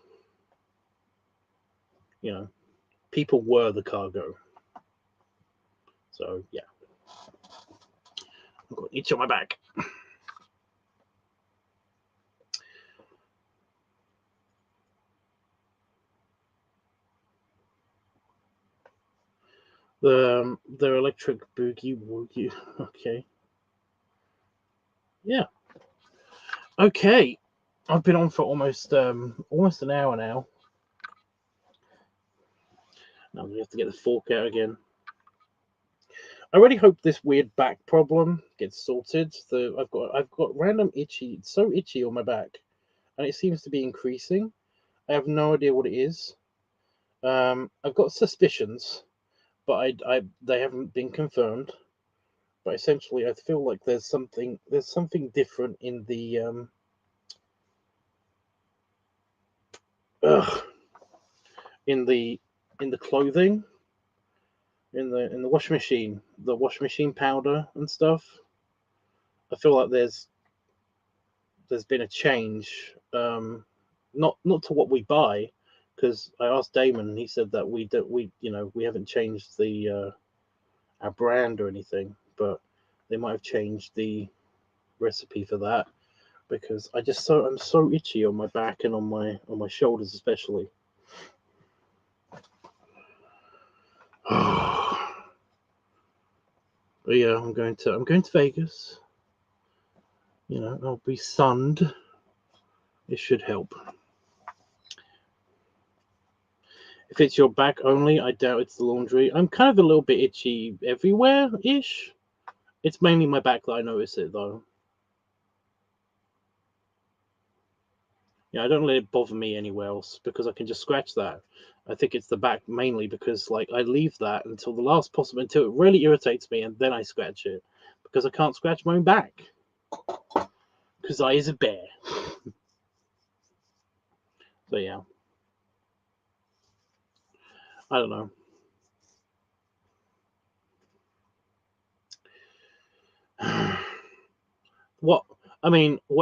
People were the cargo. So yeah, I've got itch on my back. The electric boogie woogie. Okay. Yeah. Okay. I've been on for almost an hour now. Now we have to get the fork out again. I really hope this weird back problem gets sorted. I've got random itchy. It's so itchy on my back, and it seems to be increasing. I have no idea what it is. I've got suspicions, but they haven't been confirmed. But essentially, I feel like there's something different in the in the clothing, in the washing machine, powder and stuff. I feel like there's there's been a change. Not to what we buy, because I asked Damon and he said that we haven't changed the our brand or anything, but they might have changed the recipe for that, because I'm so itchy on my back and on my shoulders especially. But yeah, I'm going to Vegas. I'll be sunned. It should help. If it's your back only, I doubt it's the laundry. I'm kind of a little bit itchy everywhere-ish. It's mainly my back that I notice it, though. Yeah, I don't let it bother me anywhere else, because I can just scratch that. I think it's the back mainly because, like, I leave that until the last possible, until it really irritates me, and then I scratch it. Because I can't scratch my own back. Because I is a bear. So, yeah. I don't know. What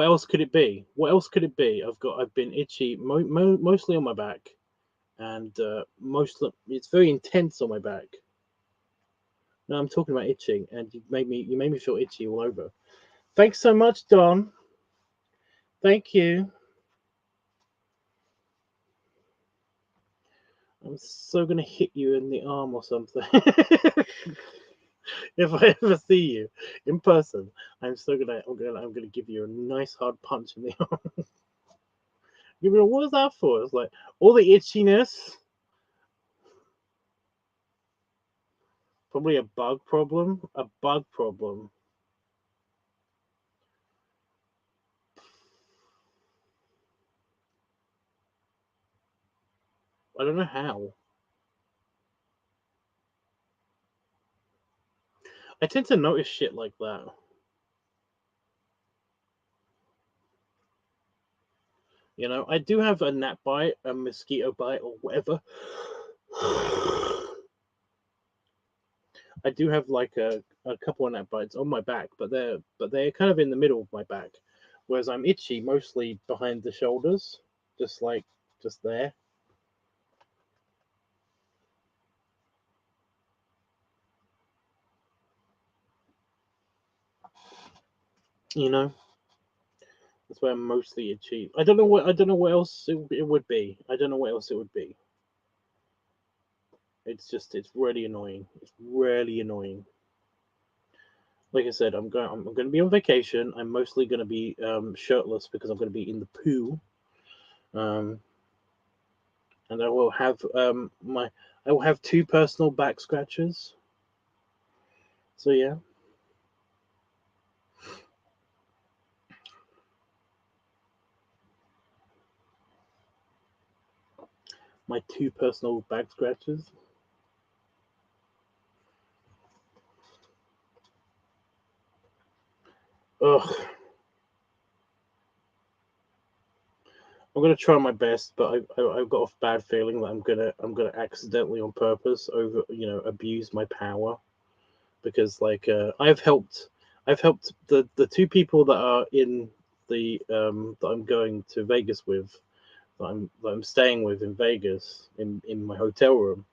else could it be? What else could it be? I've been itchy mostly on my back, and it's very intense on my back. No, I'm talking about itching, and you made me feel itchy all over. Thanks so much, Don. Thank you. I'm so gonna hit you in the arm or something. If I ever see you in person, I'm gonna give you a nice hard punch in the arm. Give me what is that for? It's like all the itchiness. Probably a bug problem. A bug problem. I don't know how. I tend to notice shit like that. I do have a gnat bite, a mosquito bite, or whatever. I do have like a couple of gnat bites on my back, but they're kind of in the middle of my back, whereas I'm itchy mostly behind the shoulders, just there. That's where I'm mostly itchy. I don't know what else it would be. I don't know what else it would be. It's really annoying. It's really annoying. Like I said, I'm going to be on vacation. I'm mostly going to be shirtless because I'm going to be in the pool. And I will have I will have 2 personal back scratches. So yeah. My 2 personal back scratches. Ugh. I'm gonna try my best, but I've got a bad feeling that I'm gonna accidentally on purpose abuse my power, because I've helped the 2 people that are in the that I'm going to Vegas with, that I'm staying with in Vegas in my hotel room.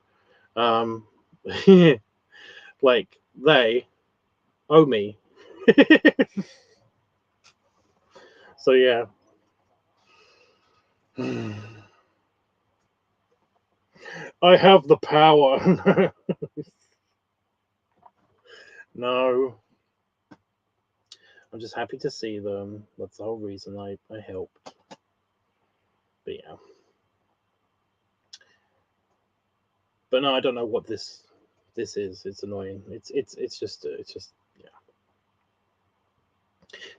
Like they owe me. So yeah. I have the power. No. I'm just happy to see them. That's the whole reason I helped. But yeah. But no, I don't know what this is. It's annoying. It's just yeah.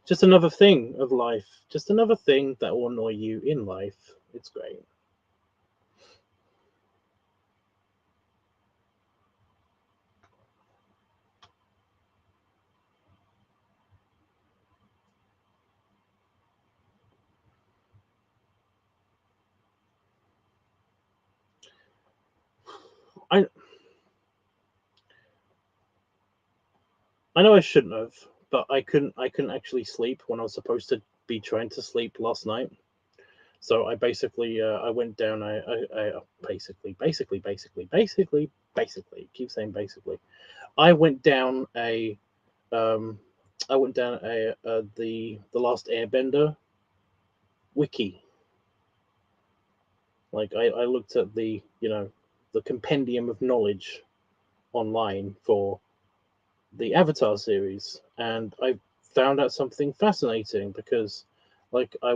Just another thing of life. Just another thing that will annoy you in life. It's great. I know I shouldn't have, but I couldn't actually sleep when I was supposed to be trying to sleep last night. So I basically, I went down. I basically, keep saying basically. I went down a, the Last Airbender wiki. Like I looked at the the compendium of knowledge online for the Avatar series, and I found out something fascinating because, like, I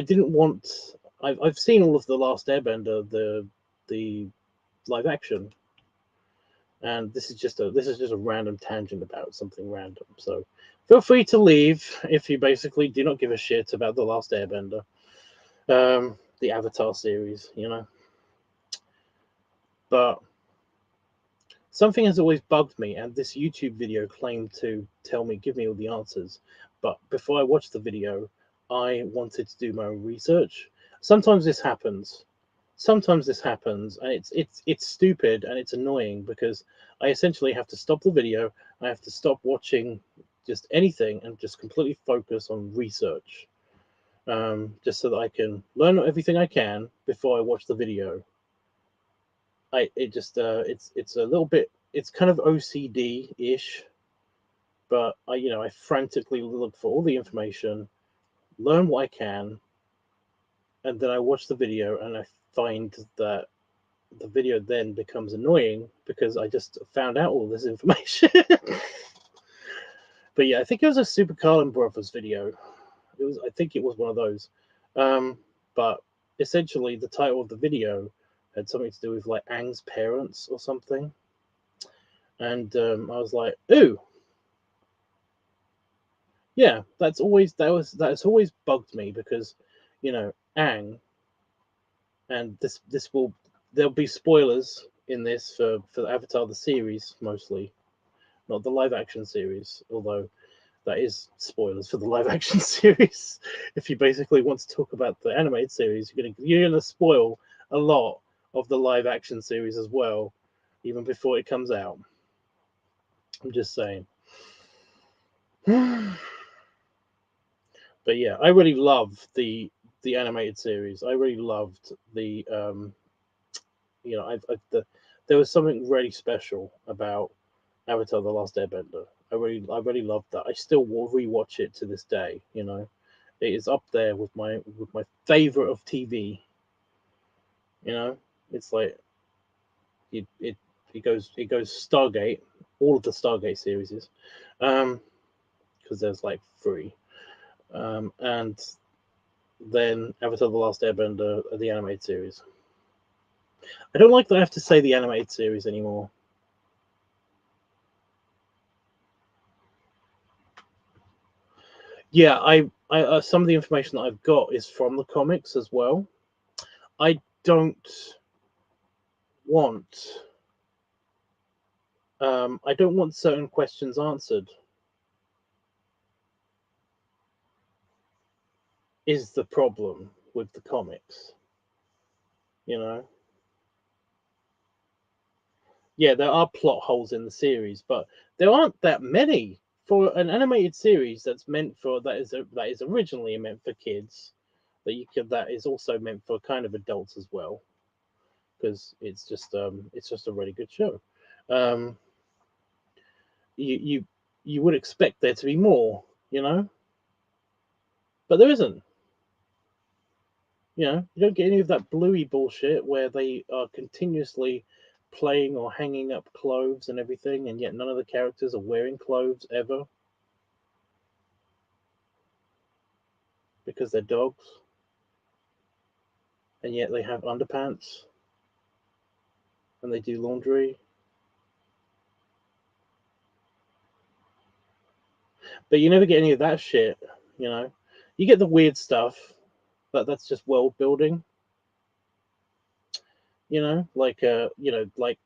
didn't want. I've seen all of the Last Airbender, the live action, and this is just a random tangent about something random. So feel free to leave if you basically do not give a shit about the Last Airbender, the Avatar series, But something has always bugged me, and this YouTube video claimed to give me all the answers. But before I watched the video, I wanted to do my own research. Sometimes this happens. And it's stupid and it's annoying because I essentially have to stop the video. I have to stop watching just anything and just completely focus on research, just so that I can learn everything I can before I watch the video. It's a little bit, it's kind of OCD-ish, but I frantically look for all the information, learn what I can, and then I watch the video and I find that the video then becomes annoying because I just found out all this information. But yeah, I think it was a Super Carlin Brothers video. I think it was one of those. But essentially the title of the video had something to do with like Aang's parents or something. And I was like, ooh, yeah, that's always bugged me because, Aang, and there'll be spoilers in this for Avatar the series mostly, not the live action series, although that is spoilers for the live action series. If you basically want to talk about the animated series, you're gonna spoil a lot of the live action series as well, even before it comes out. I'm just saying. But yeah, I really love the animated series. I really loved the there was something really special about Avatar: The Last Airbender. I really loved that. I still will rewatch it to this day. It is up there with my favorite of TV. It's like it goes Stargate, all of the Stargate series, because there's like 3, and then Avatar: The Last Airbender, the animated series. I don't like that I have to say the animated series anymore. Yeah, I some of the information that I've got is from the comics as well. I don't want certain questions answered. Is the problem with the comics? Yeah, there are plot holes in the series, but there aren't that many for an animated series that is originally meant for kids. That is also meant for kind of adults as well, because it's just a really good show. You would expect there to be more, but there isn't. You don't get any of that bluey bullshit where they are continuously playing or hanging up clothes and everything, and yet none of the characters are wearing clothes ever because they're dogs, and yet they have underpants and they do laundry. But you never get any of that shit, You get the weird stuff, but that's just world building. Like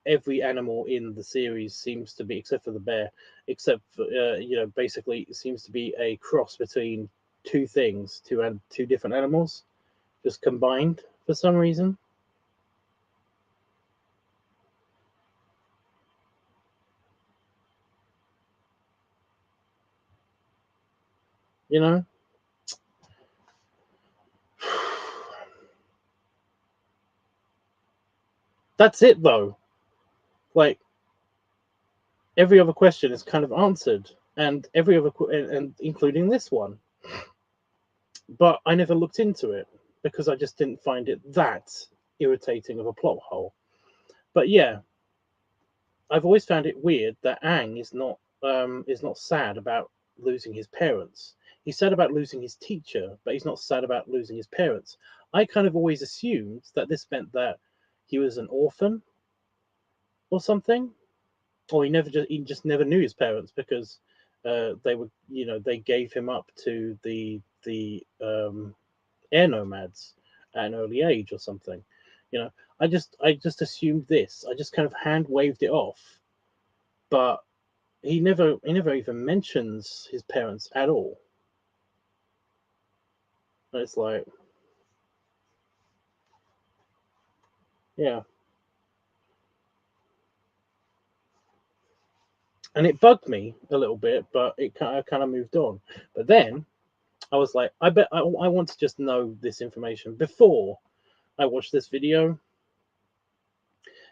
every animal in the series seems to be, except for the bear, basically it seems to be a cross between two different animals, just combined for some reason. you know. That's it though. Like every other question is kind of answered, and every other and including this one. But I never looked into it because I just didn't find it that irritating of a plot hole. But yeah, I've always found it weird that Aang is not sad about losing his parents. He's sad about losing his teacher, but he's not sad about losing his parents. I kind of always assumed that this meant that he was an orphan or something, or he just never knew his parents because they were, they gave him up to the air nomads at an early age or something. I just assumed this. I just kind of hand waved it off, but he never even mentions his parents at all. And it's like, yeah. And it bugged me a little bit, but I kind of moved on. But then I was like, I bet I want to just know this information before I watch this video,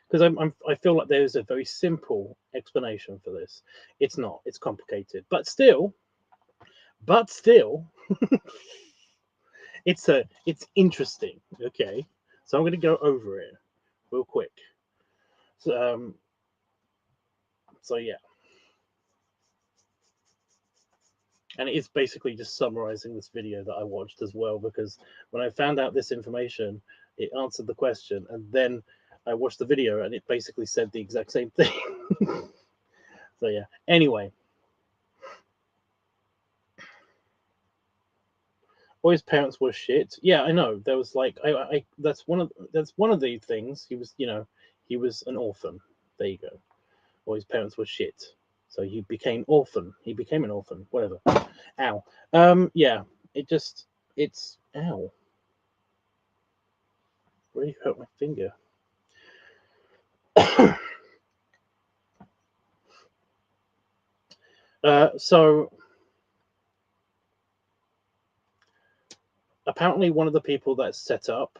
because I feel like there's a very simple explanation for this. It's not. It's complicated, but still, it's interesting. Okay, so I'm going to go over it real quick. So yeah, and it is basically just summarizing this video that I watched as well, because when I found out this information, it answered the question, and then I watched the video and it basically said the exact same thing. So yeah. Anyway, or his parents were shit. Yeah, I know. There was like that's one of the things. He was he was an orphan. There you go. Or his parents were shit. So he became orphan. He became an orphan. Whatever. Ow. Yeah. It's ow. Really hurt my finger. So apparently one of the people that set up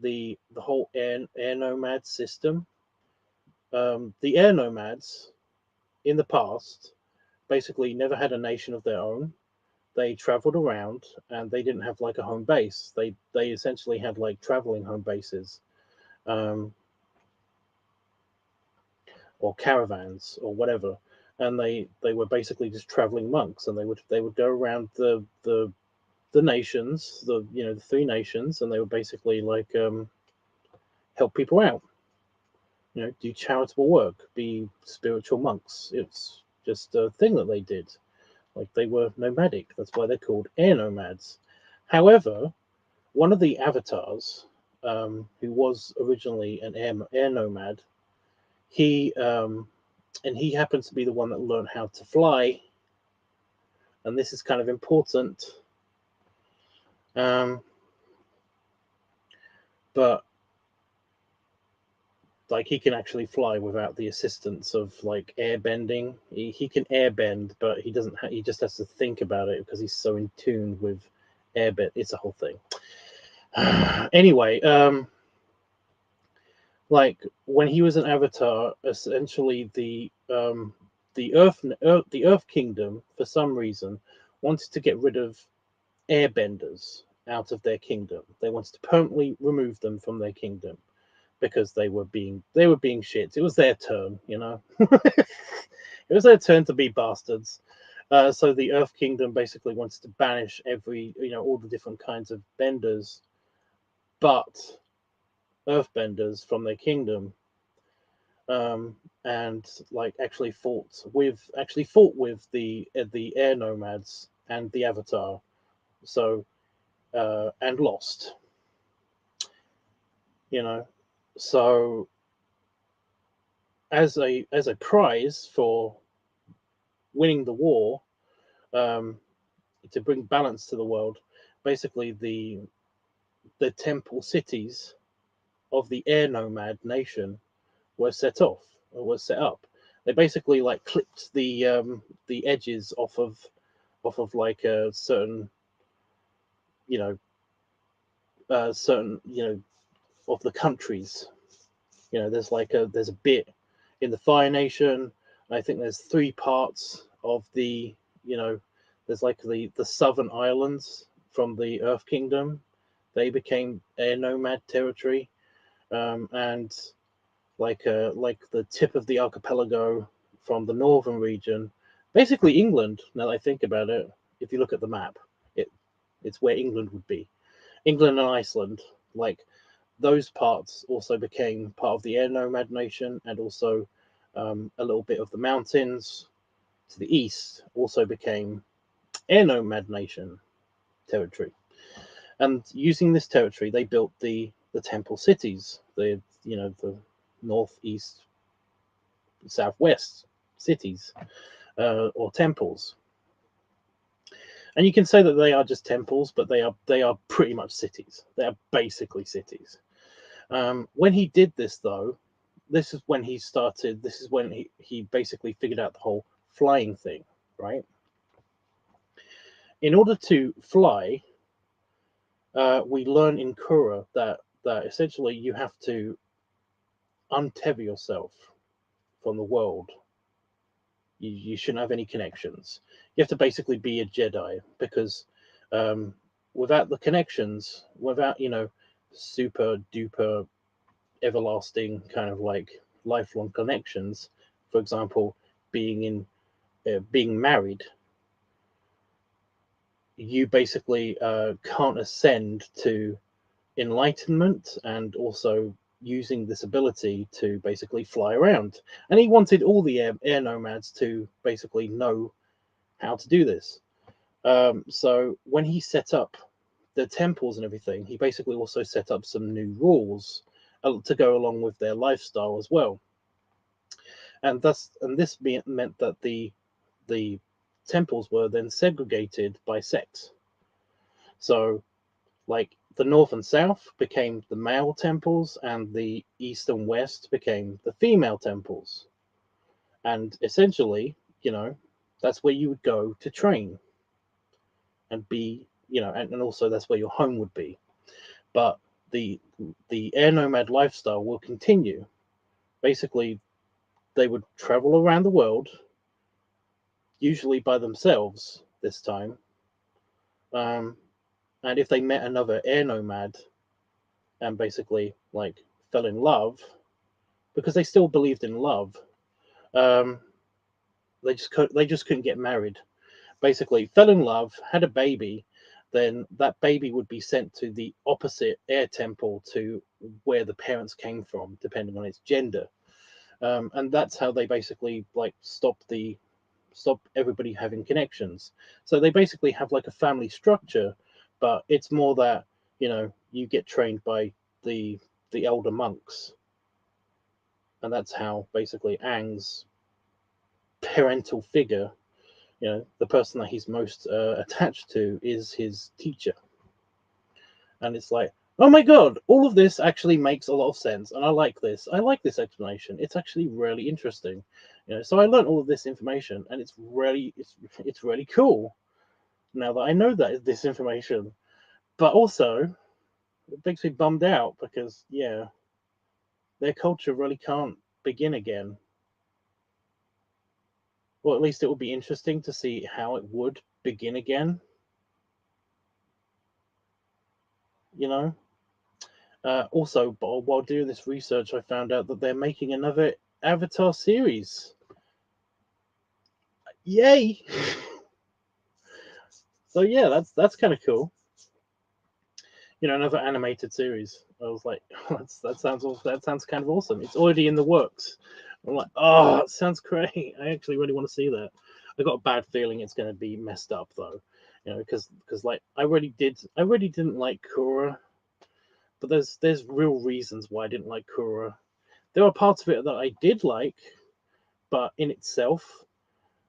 the whole air nomad system, the air nomads in the past basically never had a nation of their own. They traveled around and they didn't have like a home base. They essentially had like traveling home bases, or caravans or whatever, and they were basically just traveling monks, and they would go around the nations, the three nations, and they would basically like help people out, do charitable work, be spiritual monks. It's just a thing that they did. Like they were nomadic. That's why they're called air nomads. However, one of the avatars, who was originally an air nomad, he happens to be the one that learned how to fly. And this is kind of important. But like he can actually fly without the assistance of like air bending. He can air bend, but he doesn't. He just has to think about it because he's so in tune with air bend. It's a whole thing. Anyway, like when he was an avatar, essentially the Earth Kingdom, for some reason, wanted to get rid of airbenders out of their kingdom. They wanted to permanently remove them from their kingdom because they were being shit. It was their turn, It was their turn to be bastards. So the Earth Kingdom basically wanted to banish all the different kinds of benders, but earthbenders from their kingdom, and like actually fought with the air nomads and the Avatar, so and lost. So as a prize for winning the war, to bring balance to the world, basically the temple cities of the air nomad nation were set up. They basically like clipped the edges off of off of like a certain, you know, certain, of the countries. There's a bit in the Fire Nation. I think there's 3 parts of the, there's like the Southern Islands from the Earth Kingdom. They became air nomad territory, and like the tip of the archipelago from the northern region, basically England. Now that I think about it, if you look at the map, it's where England would be. England and Iceland, like those parts also became part of the air nomad nation, and also a little bit of the mountains to the east also became air nomad nation territory. And using this territory, they built the temple cities, the northeast, southwest cities, or temples. And you can say that they are just temples, but they are pretty much cities. They are basically cities. When he did this, though, this is when he started. This is when he basically figured out the whole flying thing, right? In order to fly, we learn in Kura that essentially you have to untether yourself from the world. You shouldn't have any connections. You have to basically be a Jedi, because without the connections, without super duper everlasting kind of like lifelong connections, for example, being married, you basically can't ascend to enlightenment, and also using this ability to basically fly around. And he wanted all the air nomads to basically know how to do this. So when he set up the temples and everything, he basically also set up some new rules to go along with their lifestyle as well. And this meant that the temples were then segregated by sex. So, like, the north and south became the male temples, and the east and west became the female temples. And essentially, that's where you would go to train and be, and also that's where your home would be. But the air nomad lifestyle will continue. Basically, they would travel around the world, usually by themselves this time. And if they met another air nomad and basically like fell in love, because they still believed in love, they just couldn't get married. Basically, fell in love, had a baby, then that baby would be sent to the opposite air temple to where the parents came from, depending on its gender. And that's how they basically like stop everybody having connections. So they basically have like a family structure, but it's more that you get trained by the elder monks, and that's how basically Aang's parental figure, the person that he's most attached to, is his teacher. And it's like, oh my god, all of this actually makes a lot of sense, and I like this explanation. It's actually really interesting. So I learned all of this information, and it's really cool now that I know that this information. But also it makes me bummed out, because their culture really can't begin again. Or at least it would be interesting to see how it would begin again. Also, while doing this research, I found out that they're making another Avatar series. Yay! So yeah, that's kind of cool. Another animated series. I was like, that sounds kind of awesome. It's already in the works. I'm like, oh, it sounds great. I actually really want to see that. I got a bad feeling it's going to be messed up though, because like I really didn't like Korra, but there's real reasons why I didn't like Korra. There are parts of it that I did like, but in itself,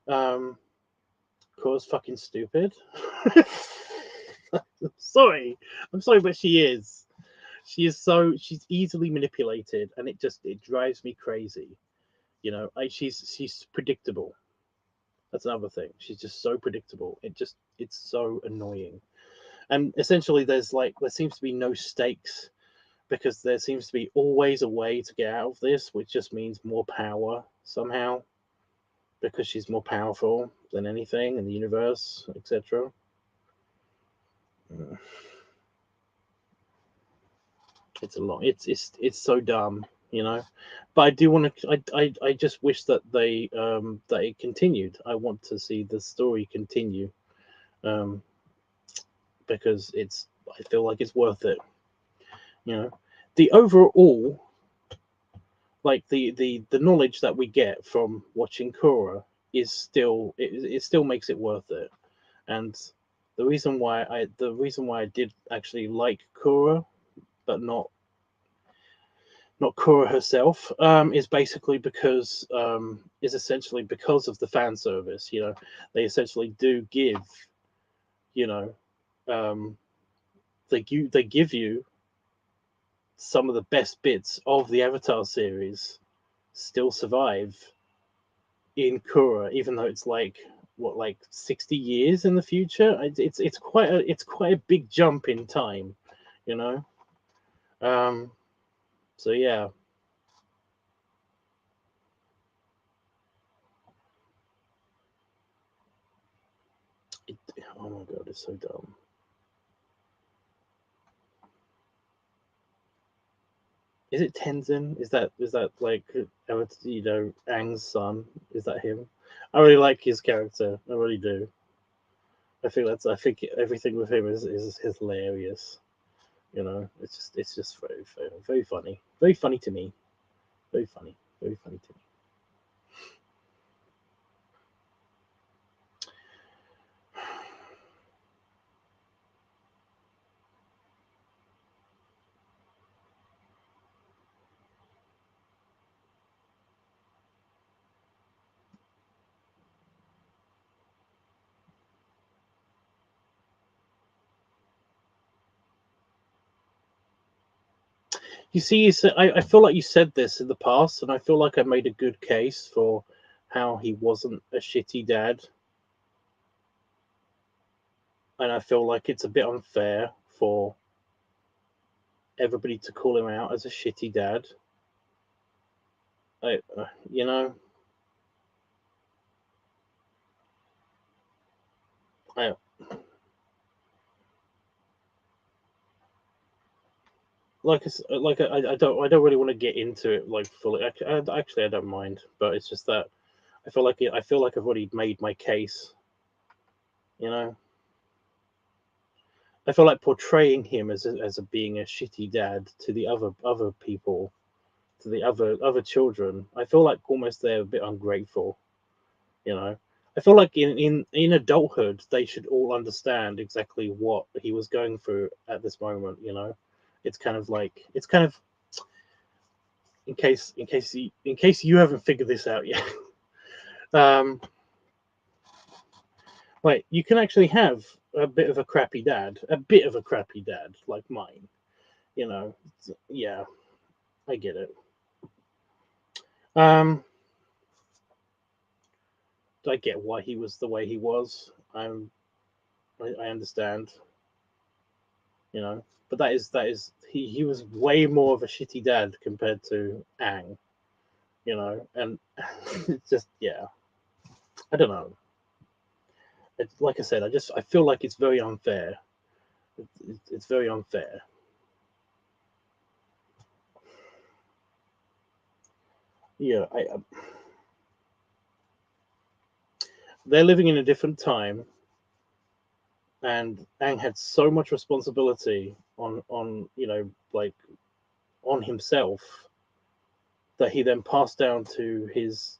Korra's fucking stupid. I'm sorry, but she is. She's easily manipulated, and it drives me crazy. She's predictable. That's another thing. She's just so predictable. It's so annoying. And essentially, there seems to be no stakes because there seems to be always a way to get out of this, which just means more power somehow because she's more powerful than anything in the universe, etc. It's a lot. It's so dumb, you know. But I do want to. I just wish that that it continued. I want to see the story continue, um, because I feel like it's worth it. You know, the overall, like the knowledge that we get from watching Korra is still it still makes it worth it. And the reason why I did actually like Korra, but not Korra herself, is basically because is essentially because of the fan service. You know, they essentially do give, you know, um, they give you some of the best bits of the Avatar series still survive in Korra, even though it's like what, like 60 years in the future. It's quite a big jump in time, you know. Um, so yeah. Oh my god, it's so dumb. Is it Tenzin? Is that like, you know, Aang's son? Is that him? I really like his character. I really do. I think everything with him is hilarious. You know, it's just very funny. Very funny to me. Very funny. Very funny to me. You see, I feel like you said this in the past, and I feel like I made a good case for how he wasn't a shitty dad. And I feel like it's a bit unfair for everybody to call him out as a shitty dad. You know, I I don't really want to get into it like fully. Actually, I don't mind, but it's just that I feel like I've already made my case. You know, I feel like portraying him as a being a shitty dad to the other people, to the other children. I feel like almost they're a bit ungrateful. You know, I feel like in adulthood they should all understand exactly what he was going through at this moment. You know, it's kind of like in case you haven't figured this out yet. um, Like, you can actually have a bit of a crappy dad, like mine. You know, yeah, I get it. Um, I get why he was the way he was. I understand. You know, but he was way more of a shitty dad compared to Aang. You know, and it's just, yeah, I don't know. Like I said, I feel like it's very unfair. It's very unfair. Yeah, they're living in a different time, and Aang had so much responsibility on like on himself that he then passed down to his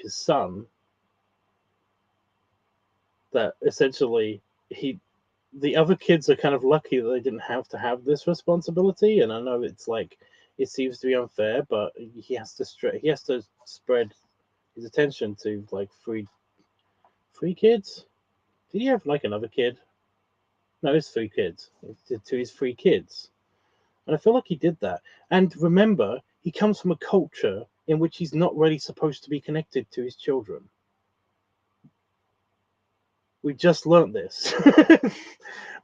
son, that essentially he the other kids are kind of lucky that they didn't have to have this responsibility. And I know it's like it seems to be unfair, but he has to spread his attention to like three kids. Did he have like another kid? No, it's three kids. To his three kids. And I feel like he did that. And remember, he comes from a culture in which he's not really supposed to be connected to his children. We just learnt this.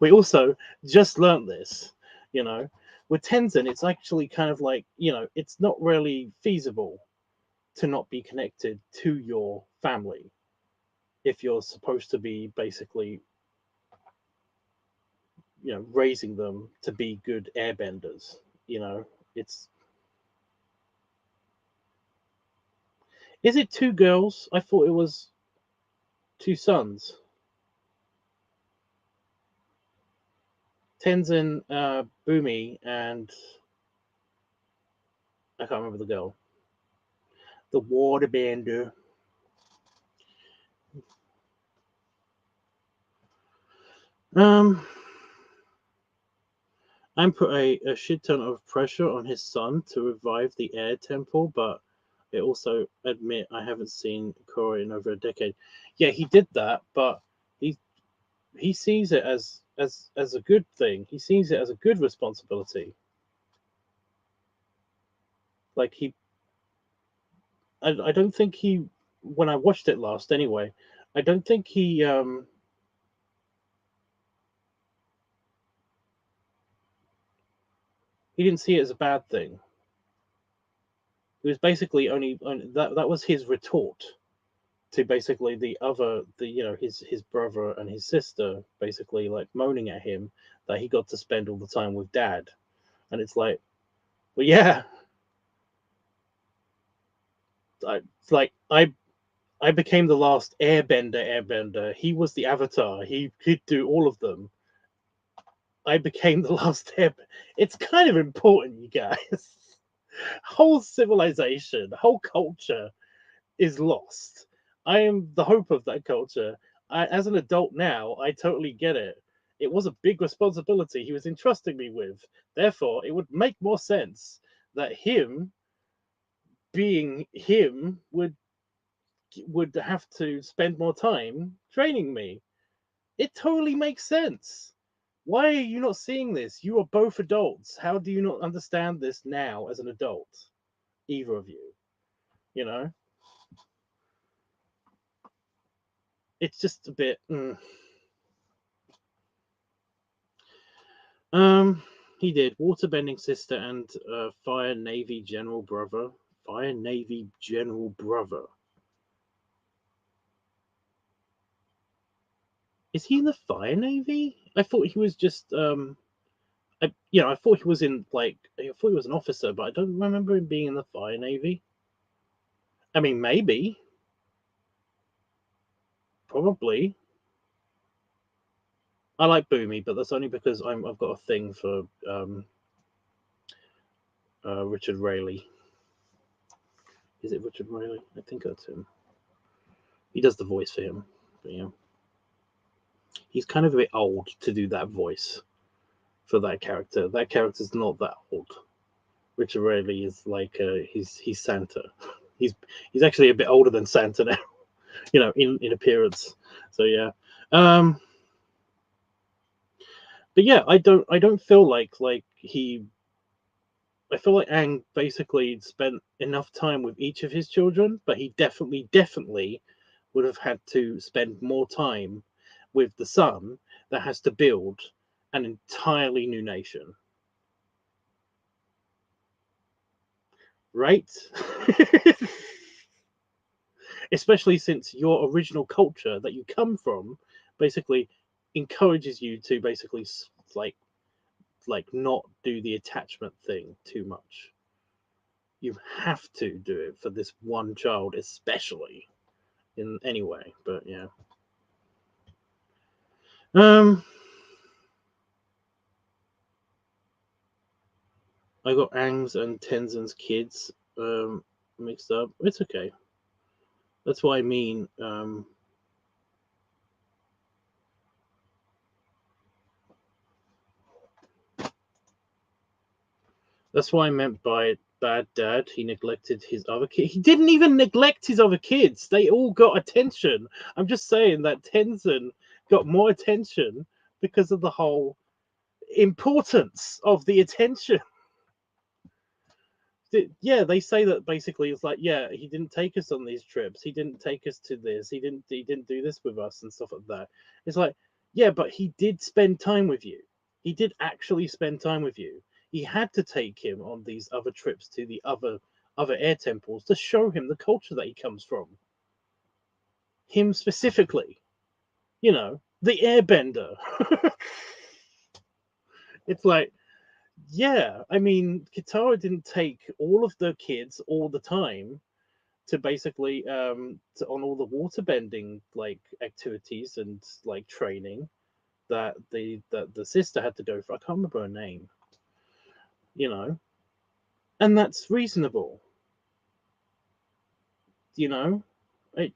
We also just learnt this, you know. With Tenzin, it's actually kind of like, you know, it's not really feasible to not be connected to your family if you're supposed to be basically, you know, raising them to be good airbenders. You know, it's. Is it 2 girls? I thought it was 2 sons. Tenzin, Bumi, and I can't remember the girl. The waterbender. I'm put a shit ton of pressure on his son to revive the air temple, but I also admit I haven't seen Korra in over a decade. Yeah, he did that, but he sees it as a good thing. He sees it as a good responsibility. Like I don't think he, when I watched it last anyway, I don't think he didn't see it as a bad thing. It was basically only that was his retort to basically the you know, his brother and his sister basically like moaning at him that he got to spend all the time with dad, and it's like, well, yeah, I became the last airbender. He was the avatar. He could do all of them. I became the last airbender. It's kind of important, you guys. Whole civilization, whole culture is lost. I am the hope of that culture. As an adult now, I totally get it. It was a big responsibility he was entrusting me with. Therefore, it would make more sense that him being him would have to spend more time training me. It totally makes sense. Why are you not seeing this? You are both adults. How do you not understand this now as an adult? Either of you, you know? It's just a bit. He did waterbending sister and fire navy general brother. Fire navy general brother. Is he in the fire navy? I thought he was just I thought he was in like I thought he was an officer, but I don't remember him being in the fire navy. I mean, maybe, probably. I like Boomy, but that's only because I've got a thing for Richard Rayleigh. Is it Richard Rayleigh? I think that's him. He does the voice for him. But yeah, he's kind of a bit old to do that voice for that character. That character's not that old. Richard Rayleigh is like he's Santa. He's actually a bit older than Santa now, you know, in appearance. So yeah. But yeah, I don't feel like he. I feel like Aang basically spent enough time with each of his children, but he definitely would have had to spend more time with the son that has to build an entirely new nation. Right? Especially since your original culture that you come from basically encourages you to basically like not do the attachment thing too much. You have to do it for this one child, especially in any way. But yeah. I got Aang's and Tenzin's kids mixed up. It's okay. That's what I mean. That's what I meant by bad dad. He neglected his other kids. He didn't even neglect his other kids. They all got attention. I'm just saying that Tenzin got more attention because of the whole importance of the attention. Yeah, they say that basically it's like, yeah, he didn't take us on these trips, he didn't take us to this, he didn't do this with us and stuff like that. It's like, yeah, but he did spend time with you. He did actually spend time with you. He had to take him on these other trips to the other air temples to show him the culture that he comes from. Him specifically, the airbender. It's like, yeah, I mean, Kitara didn't take all of the kids all the time to basically on all the water bending like activities and like training that the sister had to go for. I can't remember her name, you know, and that's reasonable, you know. I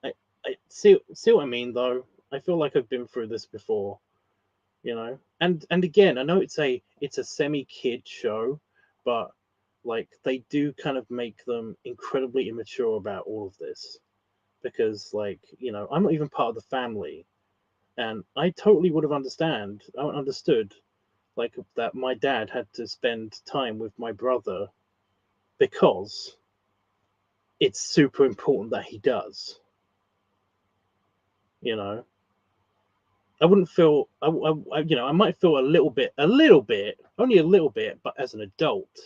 I, I see what I mean though. I feel like I've been through this before, and again, I know it's a semi kid show, but like they do kind of make them incredibly immature about all of this because like I'm not even part of the family, and I totally would have understood like that my dad had to spend time with my brother because it's super important that he does. you know I wouldn't feel I might feel a little bit, only a little bit, but as an adult,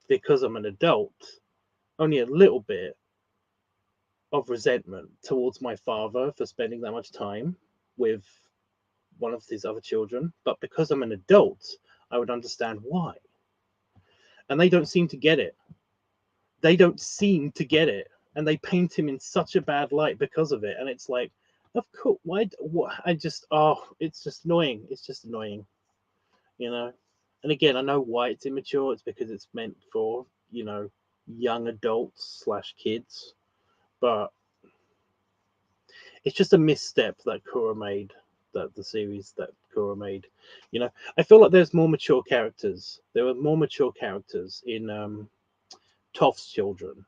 because I'm an adult, only a little bit of resentment towards my father for spending that much time with one of his other children. But because I'm an adult, I would understand why. And they don't seem to get it. They don't seem to get it. And they paint him in such a bad light because of it. And it's like, of course, why? What? It's just annoying. It's just annoying, you know. And again, I know why it's immature. It's because it's meant for young adults slash kids. But it's just a misstep that Kura made, that the series that Kura made. I feel like there's more mature characters. There were more mature characters in Toph's children.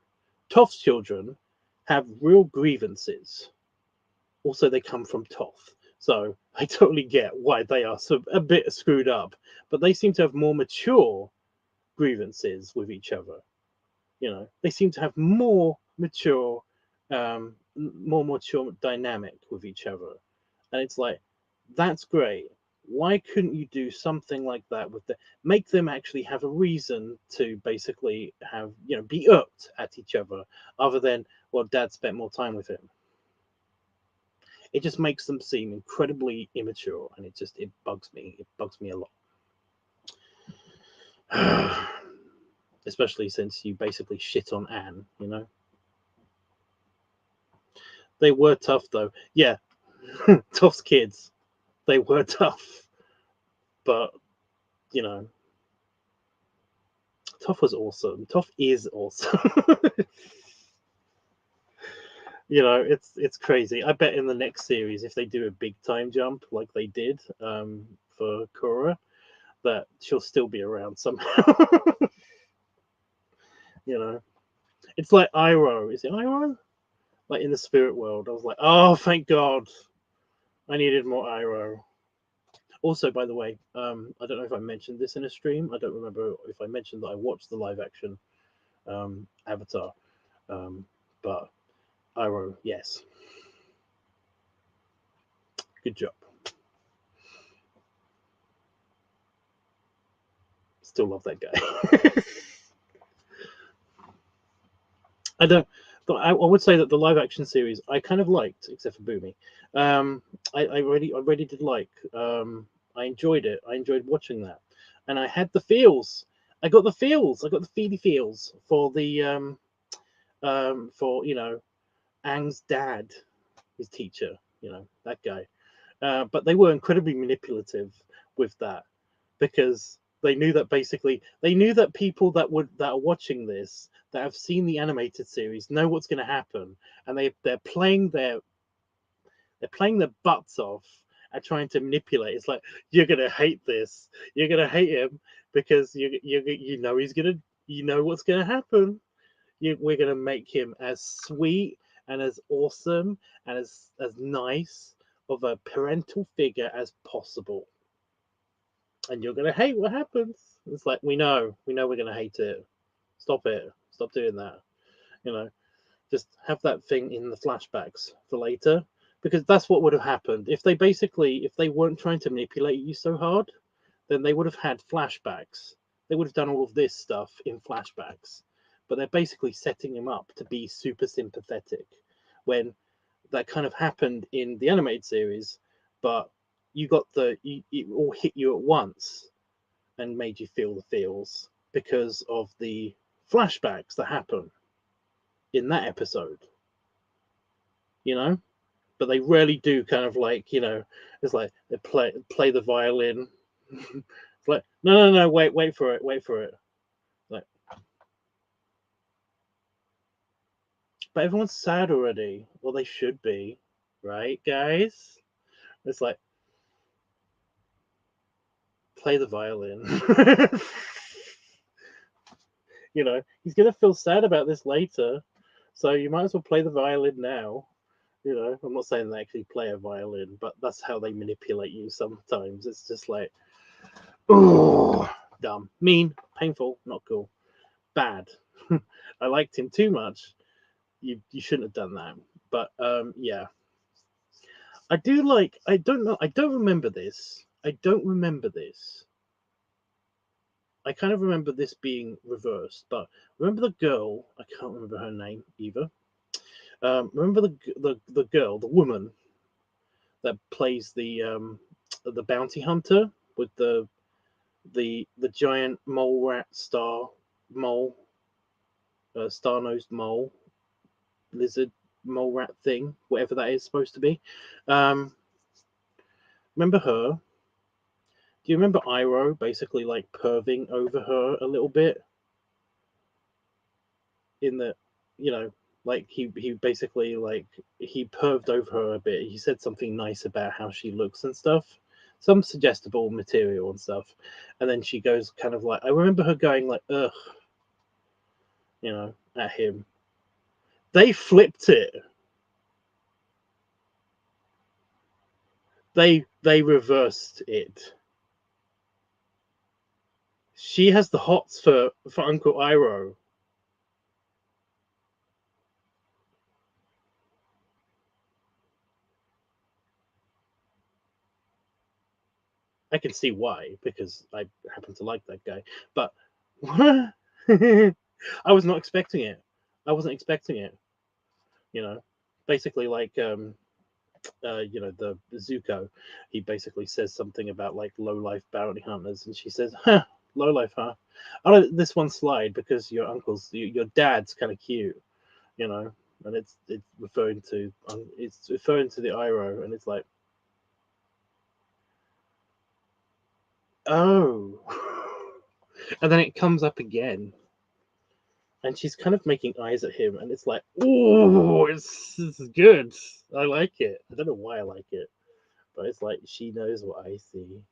Toph's children have real grievances. Also, they come from Toph. So I totally get why they are a bit screwed up. But they seem to have more mature grievances with each other. They seem to have more mature dynamic with each other, and it's like, that's great. Why couldn't you do something like that make them actually have a reason to basically have be irked at each other, other than, well, dad spent more time with him. It just makes them seem incredibly immature, and it bugs me. It bugs me a lot. Especially since you basically shit on Anne, They were tough though. Yeah. Toph's kids. They were tough. But, you know, Toph was awesome. Toph is awesome. It's crazy. I bet in the next series, if they do a big time jump like they did for Korra, that she'll still be around somehow. It's like Iroh. Is it Iroh? Like in the spirit world, I was like, oh, thank God, I needed more Iroh. Also, by the way, I don't know if I mentioned this in a stream. I don't remember if I mentioned that I watched the live action Avatar, but Iroh, yes, good job. Still love that guy. I don't. I would say that the live action series I kind of liked, except for Boomy. I really did like. I enjoyed it. I enjoyed watching that, and I had the feels. I got the feels. I got the feely feels for the for Aang's dad, his teacher. That guy. But they were incredibly manipulative with that, because they knew that people that are watching this, that have seen the animated series, know what's going to happen, and they're playing their butts off at trying to manipulate. It's like, you're gonna hate this, you're gonna hate him, because he's gonna, what's gonna happen. We're gonna make him as sweet and as awesome and as nice of a parental figure as possible. and you're gonna hate what happens. It's like we know we're gonna hate it. Stop it. Stop doing that. You know, just have that thing in the flashbacks for later, because that's what would have happened if they weren't trying to manipulate you so hard. Then they would have had flashbacks. They would have done all of this stuff in flashbacks, but they're basically setting him up to be super sympathetic when that kind of happened in the animated series, but it all hit you at once and made you feel the feels because of the flashbacks that happen in that episode, you know. But they rarely do kind of like, it's like they play the violin. It's like no, wait for it, like, but everyone's sad already. Well, they should be, right, guys? It's like, play the violin. He's gonna feel sad about this later, so you might as well play the violin now. I'm not saying they actually play a violin, but that's how they manipulate you sometimes. It's just like, oh, dumb, mean, painful, not cool, bad. I liked him too much. You shouldn't have done that. But yeah, I do like. I don't know. I don't remember this. I kind of remember this being reversed, but remember the girl? I can't remember her name either. Remember the girl, the woman that plays the bounty hunter with the giant mole rat mole, star-nosed mole, lizard mole rat thing, whatever that is supposed to be. Remember her? Do you remember Iroh basically like perving over her a little bit? In the, like he basically like he perved over her a bit. He said something nice about how she looks and stuff, some suggestible material and stuff, and then she goes kind of like, I remember her going like, ugh, at him. They flipped it. They reversed it. She has the hots for Uncle Iroh. I can see why, because I happen to like that guy. But I was not expecting it. I wasn't expecting it. Basically like the Zuko, he basically says something about like low life bounty hunters, and she says, "Huh, low life, huh? I'll let this one slide because your dad's kind of cute, and it's referring to the Iroh, and it's like, oh." And then it comes up again, and she's kind of making eyes at him, and it's like, oh, it's good. I like it. I don't know why I like it, but it's like she knows what I see.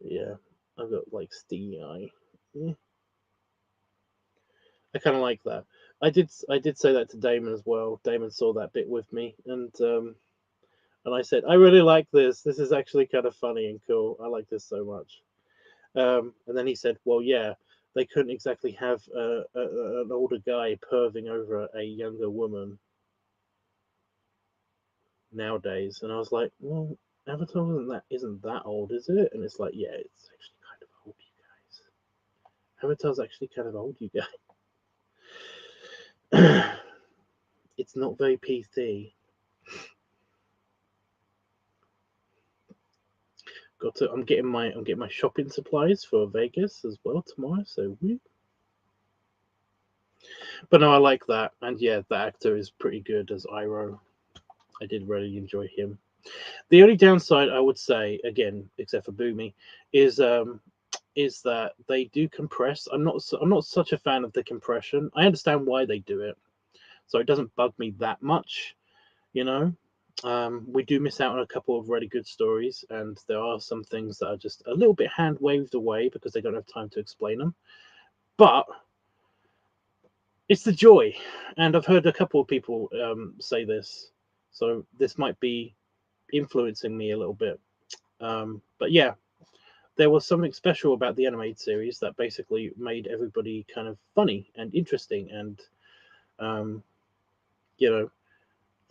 Yeah, I've got like steamy eye. Yeah. I kind of like that. I did say that to Damon as well. Damon saw that bit with me, and I said, I really like this. This is actually kind of funny and cool. I like this so much. And then he said, well, yeah, they couldn't exactly have an older guy perving over a younger woman nowadays. And I was like, well, Avatar isn't that old, is it? And it's like, yeah, it's actually kind of old, you guys. Avatar's actually kind of old, you guys. It's not very PC. I'm getting my shopping supplies for Vegas as well tomorrow, so but no, I like that. And yeah, the actor is pretty good as Iroh. I did really enjoy him. The only downside I would say, again, except for Boomy, is that they do compress. I'm not such a fan of the compression. I understand why they do it, so it doesn't bug me that much. We do miss out on a couple of really good stories, and there are some things that are just a little bit hand waved away because they don't have time to explain them. But it's the joy, and I've heard a couple of people say this, so this might be influencing me a little bit. But yeah, there was something special about the animated series that basically made everybody kind of funny and interesting and you know,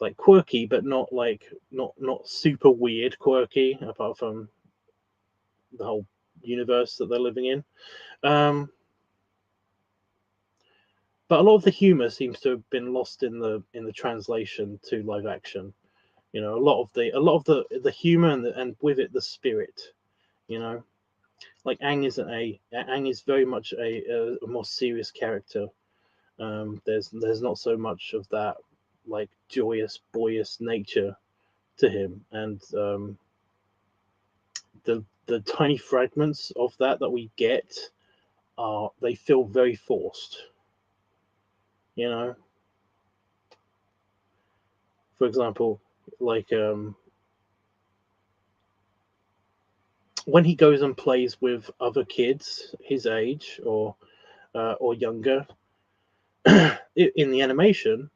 like quirky, but not like not super weird quirky, apart from the whole universe that they're living in. But a lot of the humor seems to have been lost in the translation to live action. You know, a lot of the humor and with it the spirit. You know, like Aang is very much a more serious character. There's not so much of that like joyous, boyish nature to him, and the tiny fragments of that we get they feel very forced. You know, for example, like when he goes and plays with other kids his age or younger in the animation,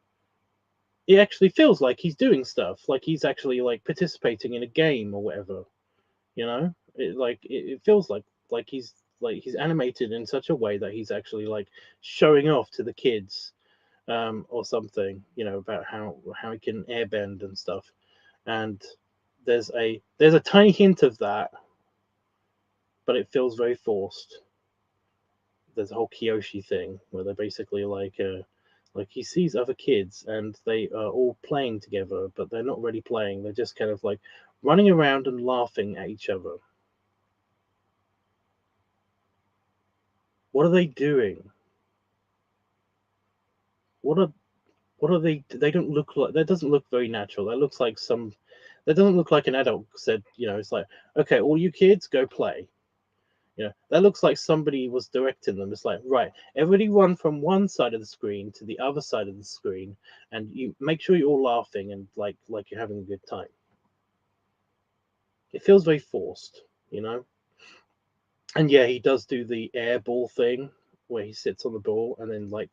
it actually feels like he's doing stuff, like he's actually like participating in a game or whatever. You know, it feels like he's animated in such a way that he's actually like showing off to the kids or something, you know, about how he can airbend and stuff. And there's a tiny hint of that, but it feels very forced. There's a whole Kyoshi thing where they're basically like he sees other kids and they are all playing together, but they're not really playing. They're just kind of like running around and laughing at each other. What are they doing? What are they? They don't look like. That doesn't look very natural. That looks like some. That doesn't look like an adult said. You know, it's like, okay, all you kids go play. You know, that looks like somebody was directing them. It's like, right, everybody run from one side of the screen to the other side of the screen, and you make sure you're all laughing and like you're having a good time. It feels very forced, you know. And yeah, he does do the air ball thing where he sits on the ball and then like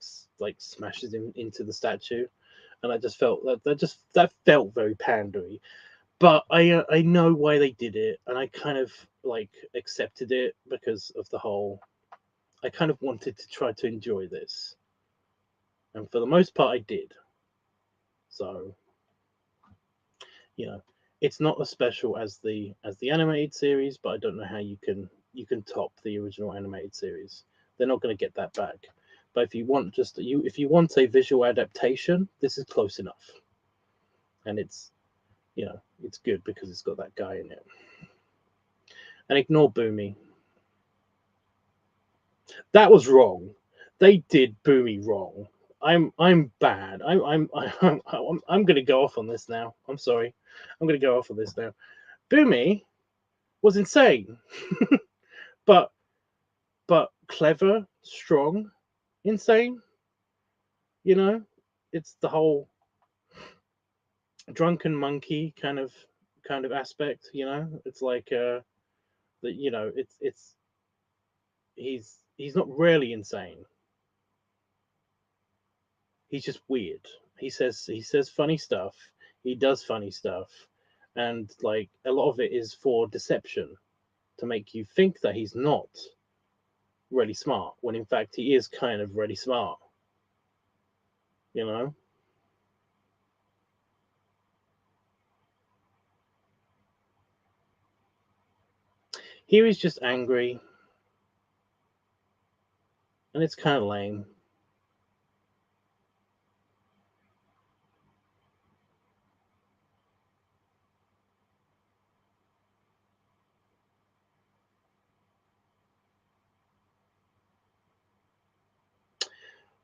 smashes him into the statue, and I just felt that felt very pandery. But I know why they did it, and I kind of like accepted it because of the whole. I kind of wanted to try to enjoy this, and for the most part, I did. So, you know, it's not as special as the animated series, but I don't know how you can top the original animated series. They're not going to get that back. But if you want if you want a visual adaptation, this is close enough, and it's, you know, it's good because it's got that guy in it. And ignore Boomy. That was wrong. They did Boomy wrong. I'm bad. I'm going to go off on this now. I'm sorry. I'm going to go off on this now. Boomy was insane, but clever, strong, insane. You know, it's the whole drunken monkey kind of aspect. You know, it's like that. You know, it's he's not really insane. He's just weird. He says funny stuff. He does funny stuff, and like a lot of it is for deception, to make you think that he's not really smart, when in fact he is kind of really smart. You know. Here he's just angry, and it's kind of lame.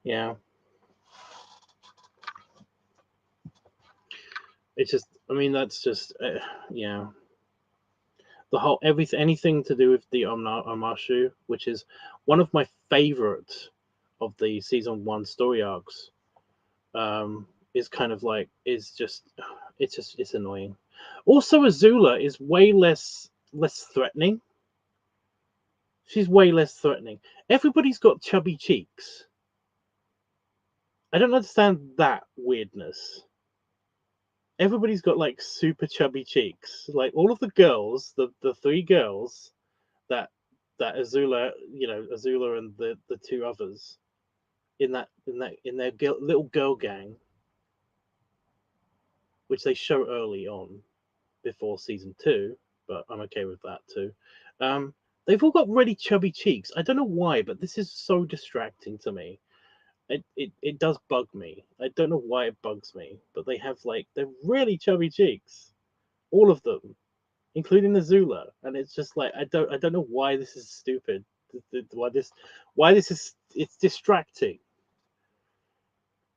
Yeah. It's just, I mean, that's just, yeah. The whole, anything to do with the Omashu, which is one of my favorite of the season 1 story arcs, is kind of like, it's annoying. Also, Azula is way less threatening. She's way less threatening. Everybody's got chubby cheeks. I don't understand that weirdness. everybody's got like super chubby cheeks. Like all of the girls, the three girls that Azula, Azula and the two others in their little girl gang, which they show early on before season 2, but I'm okay with that too. They've all got really chubby cheeks. I don't know why, but this is so distracting to me. It does bug me. I don't know why it bugs me, but they're really chubby cheeks, all of them, including Azula, and it's just like I don't know why this is stupid. Why this is it's distracting.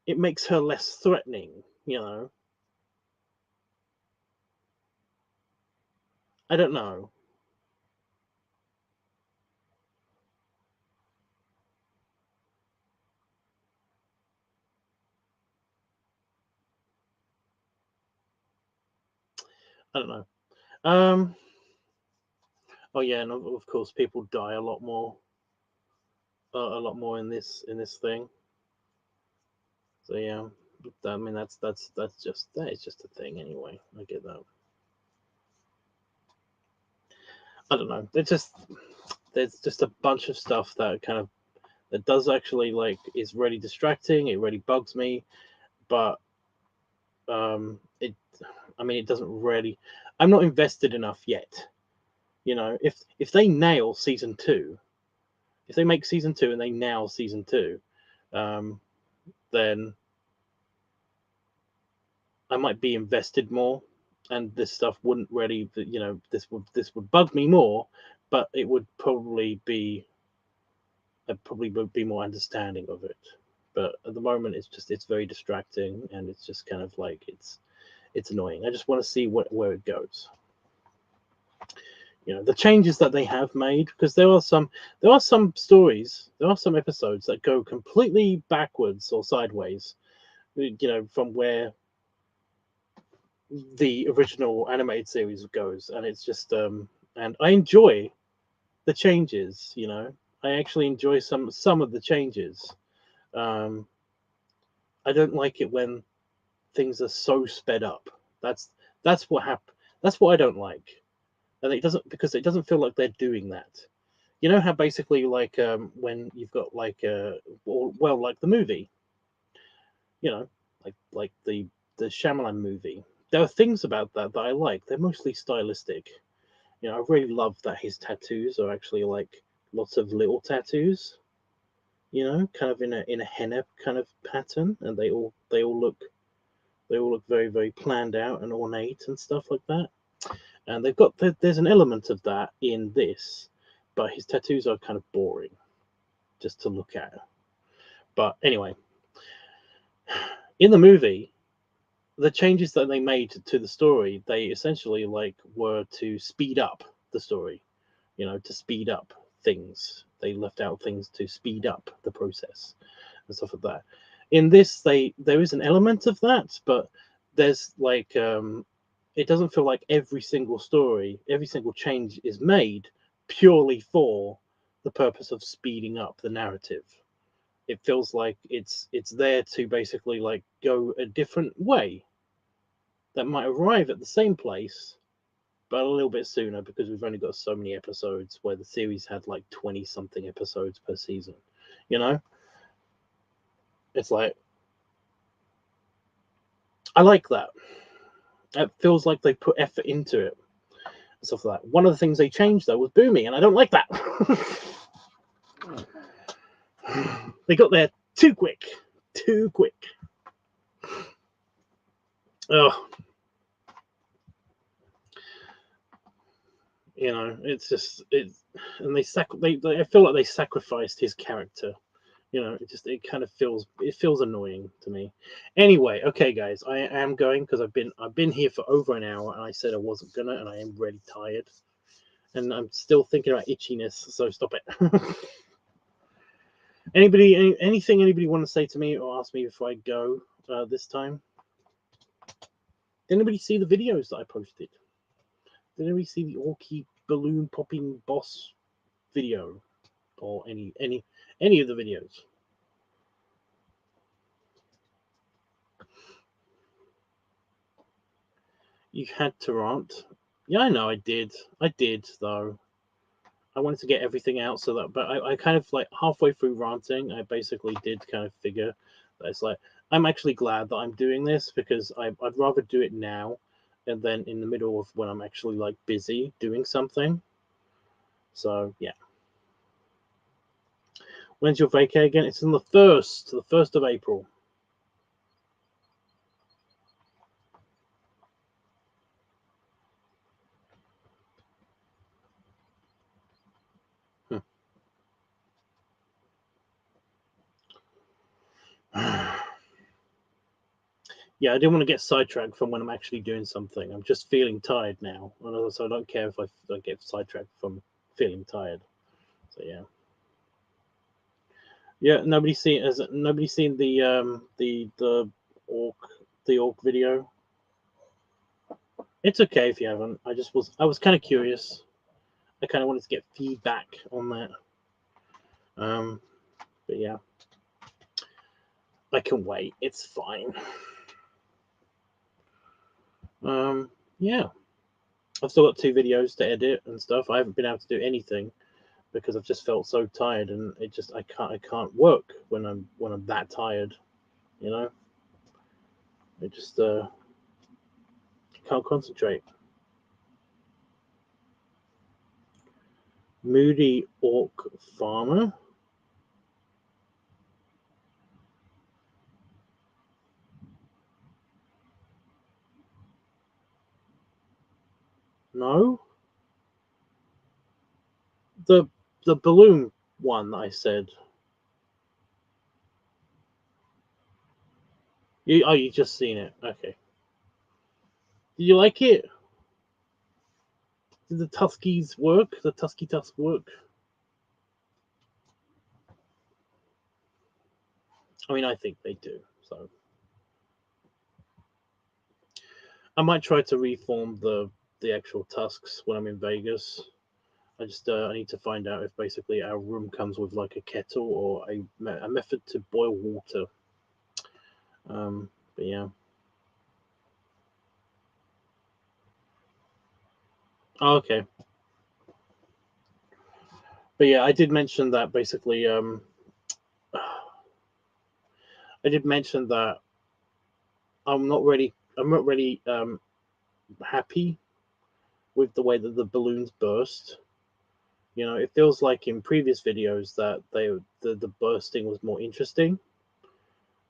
It makes her less threatening, I don't know. I don't know. Oh yeah, and of course people die a lot more in this thing. So yeah, I mean that is just a thing anyway. I get that. I don't know. There's just a bunch of stuff that does actually is really distracting. It really bugs me, but it doesn't really. I'm not invested enough yet. If they nail season 2, if they make season 2 and they nail season 2, then I might be invested more, and this stuff wouldn't really, this would bug me more, but it would probably be, I probably would be more understanding of it. But at the moment, it's very distracting, and it's just kind of like it's annoying. I just want to see where it goes. The changes that they have made, because there are some stories, there are some episodes that go completely backwards or sideways, from where the original animated series goes, and it's just and I enjoy the changes. I actually enjoy some of the changes. I don't like it when things are so sped up. That's what that's what I don't like, and because it doesn't feel like they're doing that. You know how basically when you've got like the movie, like the Shyamalan movie. There are things about that I like. They're mostly stylistic. I really love that his tattoos are actually like lots of little tattoos. Kind of in a henna kind of pattern, and they all look very very planned out and ornate and stuff like that. And there's an element of that in this, but his tattoos are kind of boring just to look at. But anyway, in the movie, the changes that they made to the story, they essentially were to speed up the story, to speed up things. They left out things to speed up the process and stuff like that. In this, there is an element of that, but there's it doesn't feel like every single change is made purely for the purpose of speeding up the narrative. It feels like it's there to basically go a different way that might arrive at the same place, but a little bit sooner, because we've only got so many episodes, where the series had 20 something episodes per season. It's like, I like that. It feels like they put effort into it and stuff like that. One of the things they changed though was Boomy, and I don't like that. They got there too quick. Oh, it's just and I feel like they sacrificed his character. It kind of feels annoying to me. Anyway, okay, guys, I am going, because I've been here for over an hour, and I said I wasn't gonna, and I am really tired, and I'm still thinking about itchiness. So stop it. Anything anybody want to say to me or ask me before I go this time? Did anybody see the videos that I posted? Did anybody see the Orky balloon popping boss video, or any of the videos? You had to rant. Yeah, I know I did. I did, though. I wanted to get everything out so that, but I kind of like halfway through ranting, I basically did kind of figure that it's like, I'm actually glad that I'm doing this because I'd rather do it now and then in the middle of when I'm actually like busy doing something. So, yeah. When's your vacay again? It's on the 1st of April. Yeah, I didn't want to get sidetracked from when I'm actually doing something. I'm just feeling tired now, and also I don't care if I get sidetracked from feeling tired. So yeah. Nobody's seen the orc video. It's okay if you haven't. I was kind of curious. I kind of wanted to get feedback on that. But yeah, I can wait. It's fine. Yeah. I've still got 2 videos to edit and stuff. I haven't been able to do anything because I've just felt so tired, and I can't work when I'm that tired. You know, I just can't concentrate. Moody orc farmer. No, the balloon one that I said. You just seen it? Okay. Did you like it? Did the Tuskies work? The Tusky Tusk work? I mean, I think they do. So I might try to reform the actual tusks when I'm in Vegas. I need to find out if basically our room comes with like a kettle or a method to boil water. But yeah. Oh, okay. But yeah, I did mention that basically. I did mention that I'm not really happy with the way that the balloons burst. You know, it feels like in previous videos that the bursting was more interesting.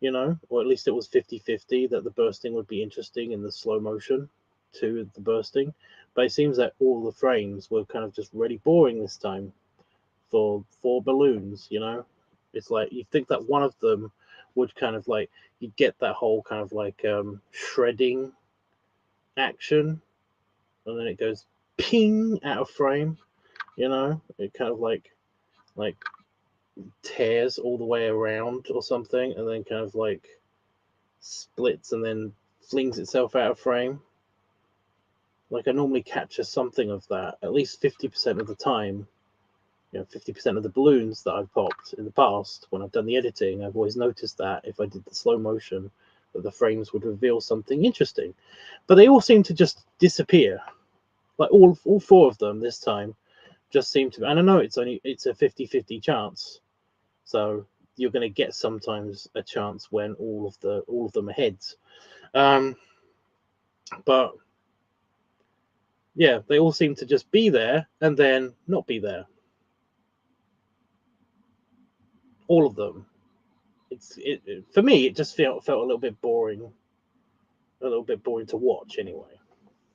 You know, or at least it was 50-50 that the bursting would be interesting in the slow motion to the bursting. But it seems that all the frames were kind of just really boring this time for balloons. You know, it's like you think that one of them would kind of like you get that whole kind of like shredding action, and then it goes ping out of frame. You know, it kind of like tears all the way around or something, and then kind of like splits and then flings itself out of frame. Like I normally capture something of that at least 50% of the time. You know, 50% of the balloons that I've popped in the past when I've done the editing, I've always noticed that if I did the slow motion, that the frames would reveal something interesting. But they all seem to just disappear. Like all 4 of them this time just seem to. And I know it's a 50-50 chance, so you're going to get sometimes a chance when all of them are heads. But yeah, they all seem to just be there and then not be there. All of them. For me. It just felt a little bit boring. A little bit boring to watch anyway.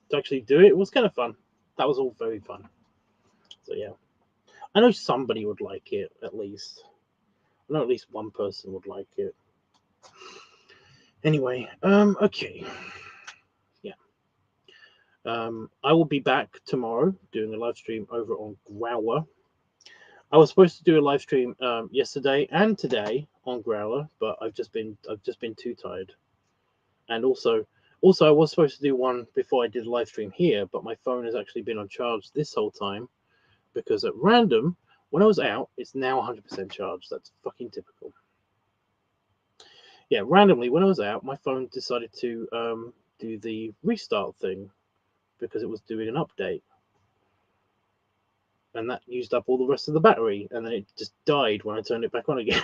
To actually do it was kind of fun. That was all very fun. So yeah, I know somebody would like it at least. I know at least one person would like it. Anyway, okay. Yeah. I will be back tomorrow doing a live stream over on Growler. I was supposed to do a live stream yesterday and today on Growler, but I've just been too tired. And also I was supposed to do one before I did a live stream here, but my phone has actually been on charge this whole time because at random when I was out, it's now 100% charged. That's fucking typical. Yeah, randomly when I was out, my phone decided to do the restart thing because it was doing an update. And that used up all the rest of the battery, and then it just died when I turned it back on again.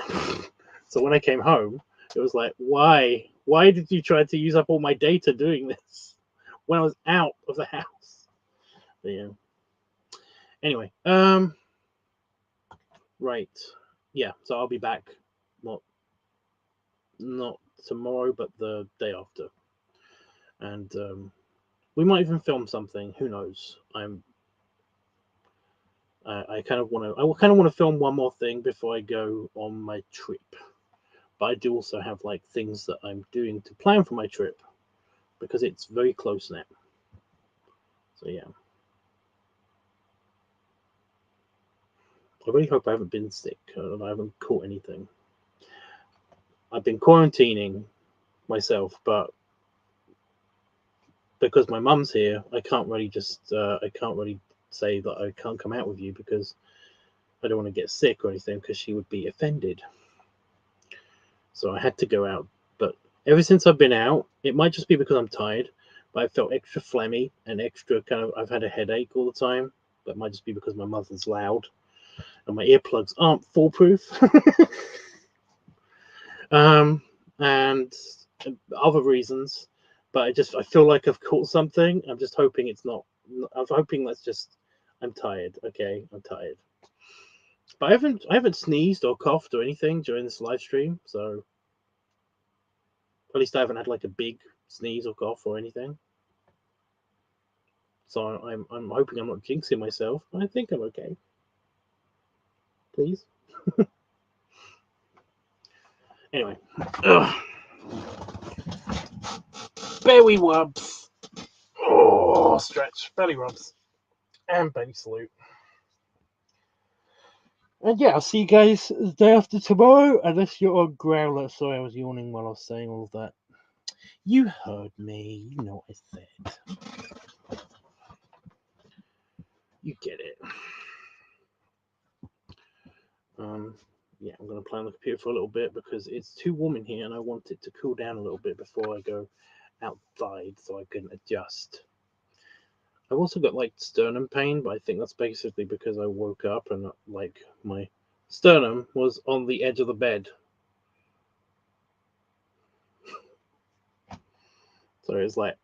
So when I came home, it was like, why? Why did you try to use up all my data doing this when I was out of the house? But yeah. Anyway, right. Yeah, so I'll be back not tomorrow, but the day after. And we might even film something. Who knows? I kind of want to film one more thing before I go on my trip. But I do also have like things that I'm doing to plan for my trip because it's very close now. So yeah. I really hope I haven't been sick and I haven't caught anything. I've been quarantining myself, but because my mum's here, I can't really say that I can't come out with you because I don't want to get sick or anything because she would be offended. So I had to go out. But ever since I've been out, it might just be because I'm tired, but I felt extra phlegmy and extra I've had a headache all the time. That might just be because my mother's loud and my earplugs aren't foolproof. And other reasons. But I feel like I've caught something. I'm just hoping it's not. I'm hoping that's just. I'm tired. Okay, I'm tired. But I haven't sneezed or coughed or anything during this live stream, so at least I haven't had like a big sneeze or cough or anything. So I'm hoping I'm not jinxing myself. I think I'm okay. Please. Anyway. Belly rubs. Oh, stretch. Belly rubs. And belly salute. And yeah, I'll see you guys the day after tomorrow, unless you're on Growler. Sorry, I was yawning while I was saying all of that. You heard me. You know what I said. You get it. Yeah, I'm going to play on the computer for a little bit because it's too warm in here and I want it to cool down a little bit before I go outside so I can adjust. I've also got like sternum pain, but I think that's basically because I woke up and like my sternum was on the edge of the bed. So it's like,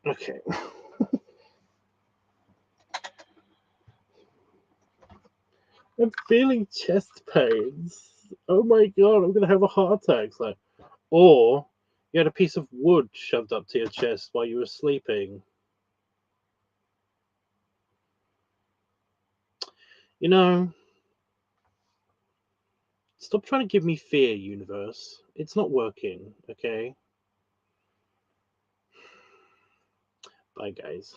okay. I'm feeling chest pains. Oh my god, I'm gonna have a heart attack. So, or you had a piece of wood shoved up to your chest while you were sleeping. You know, stop trying to give me fear, universe. It's not working, okay? Bye, guys.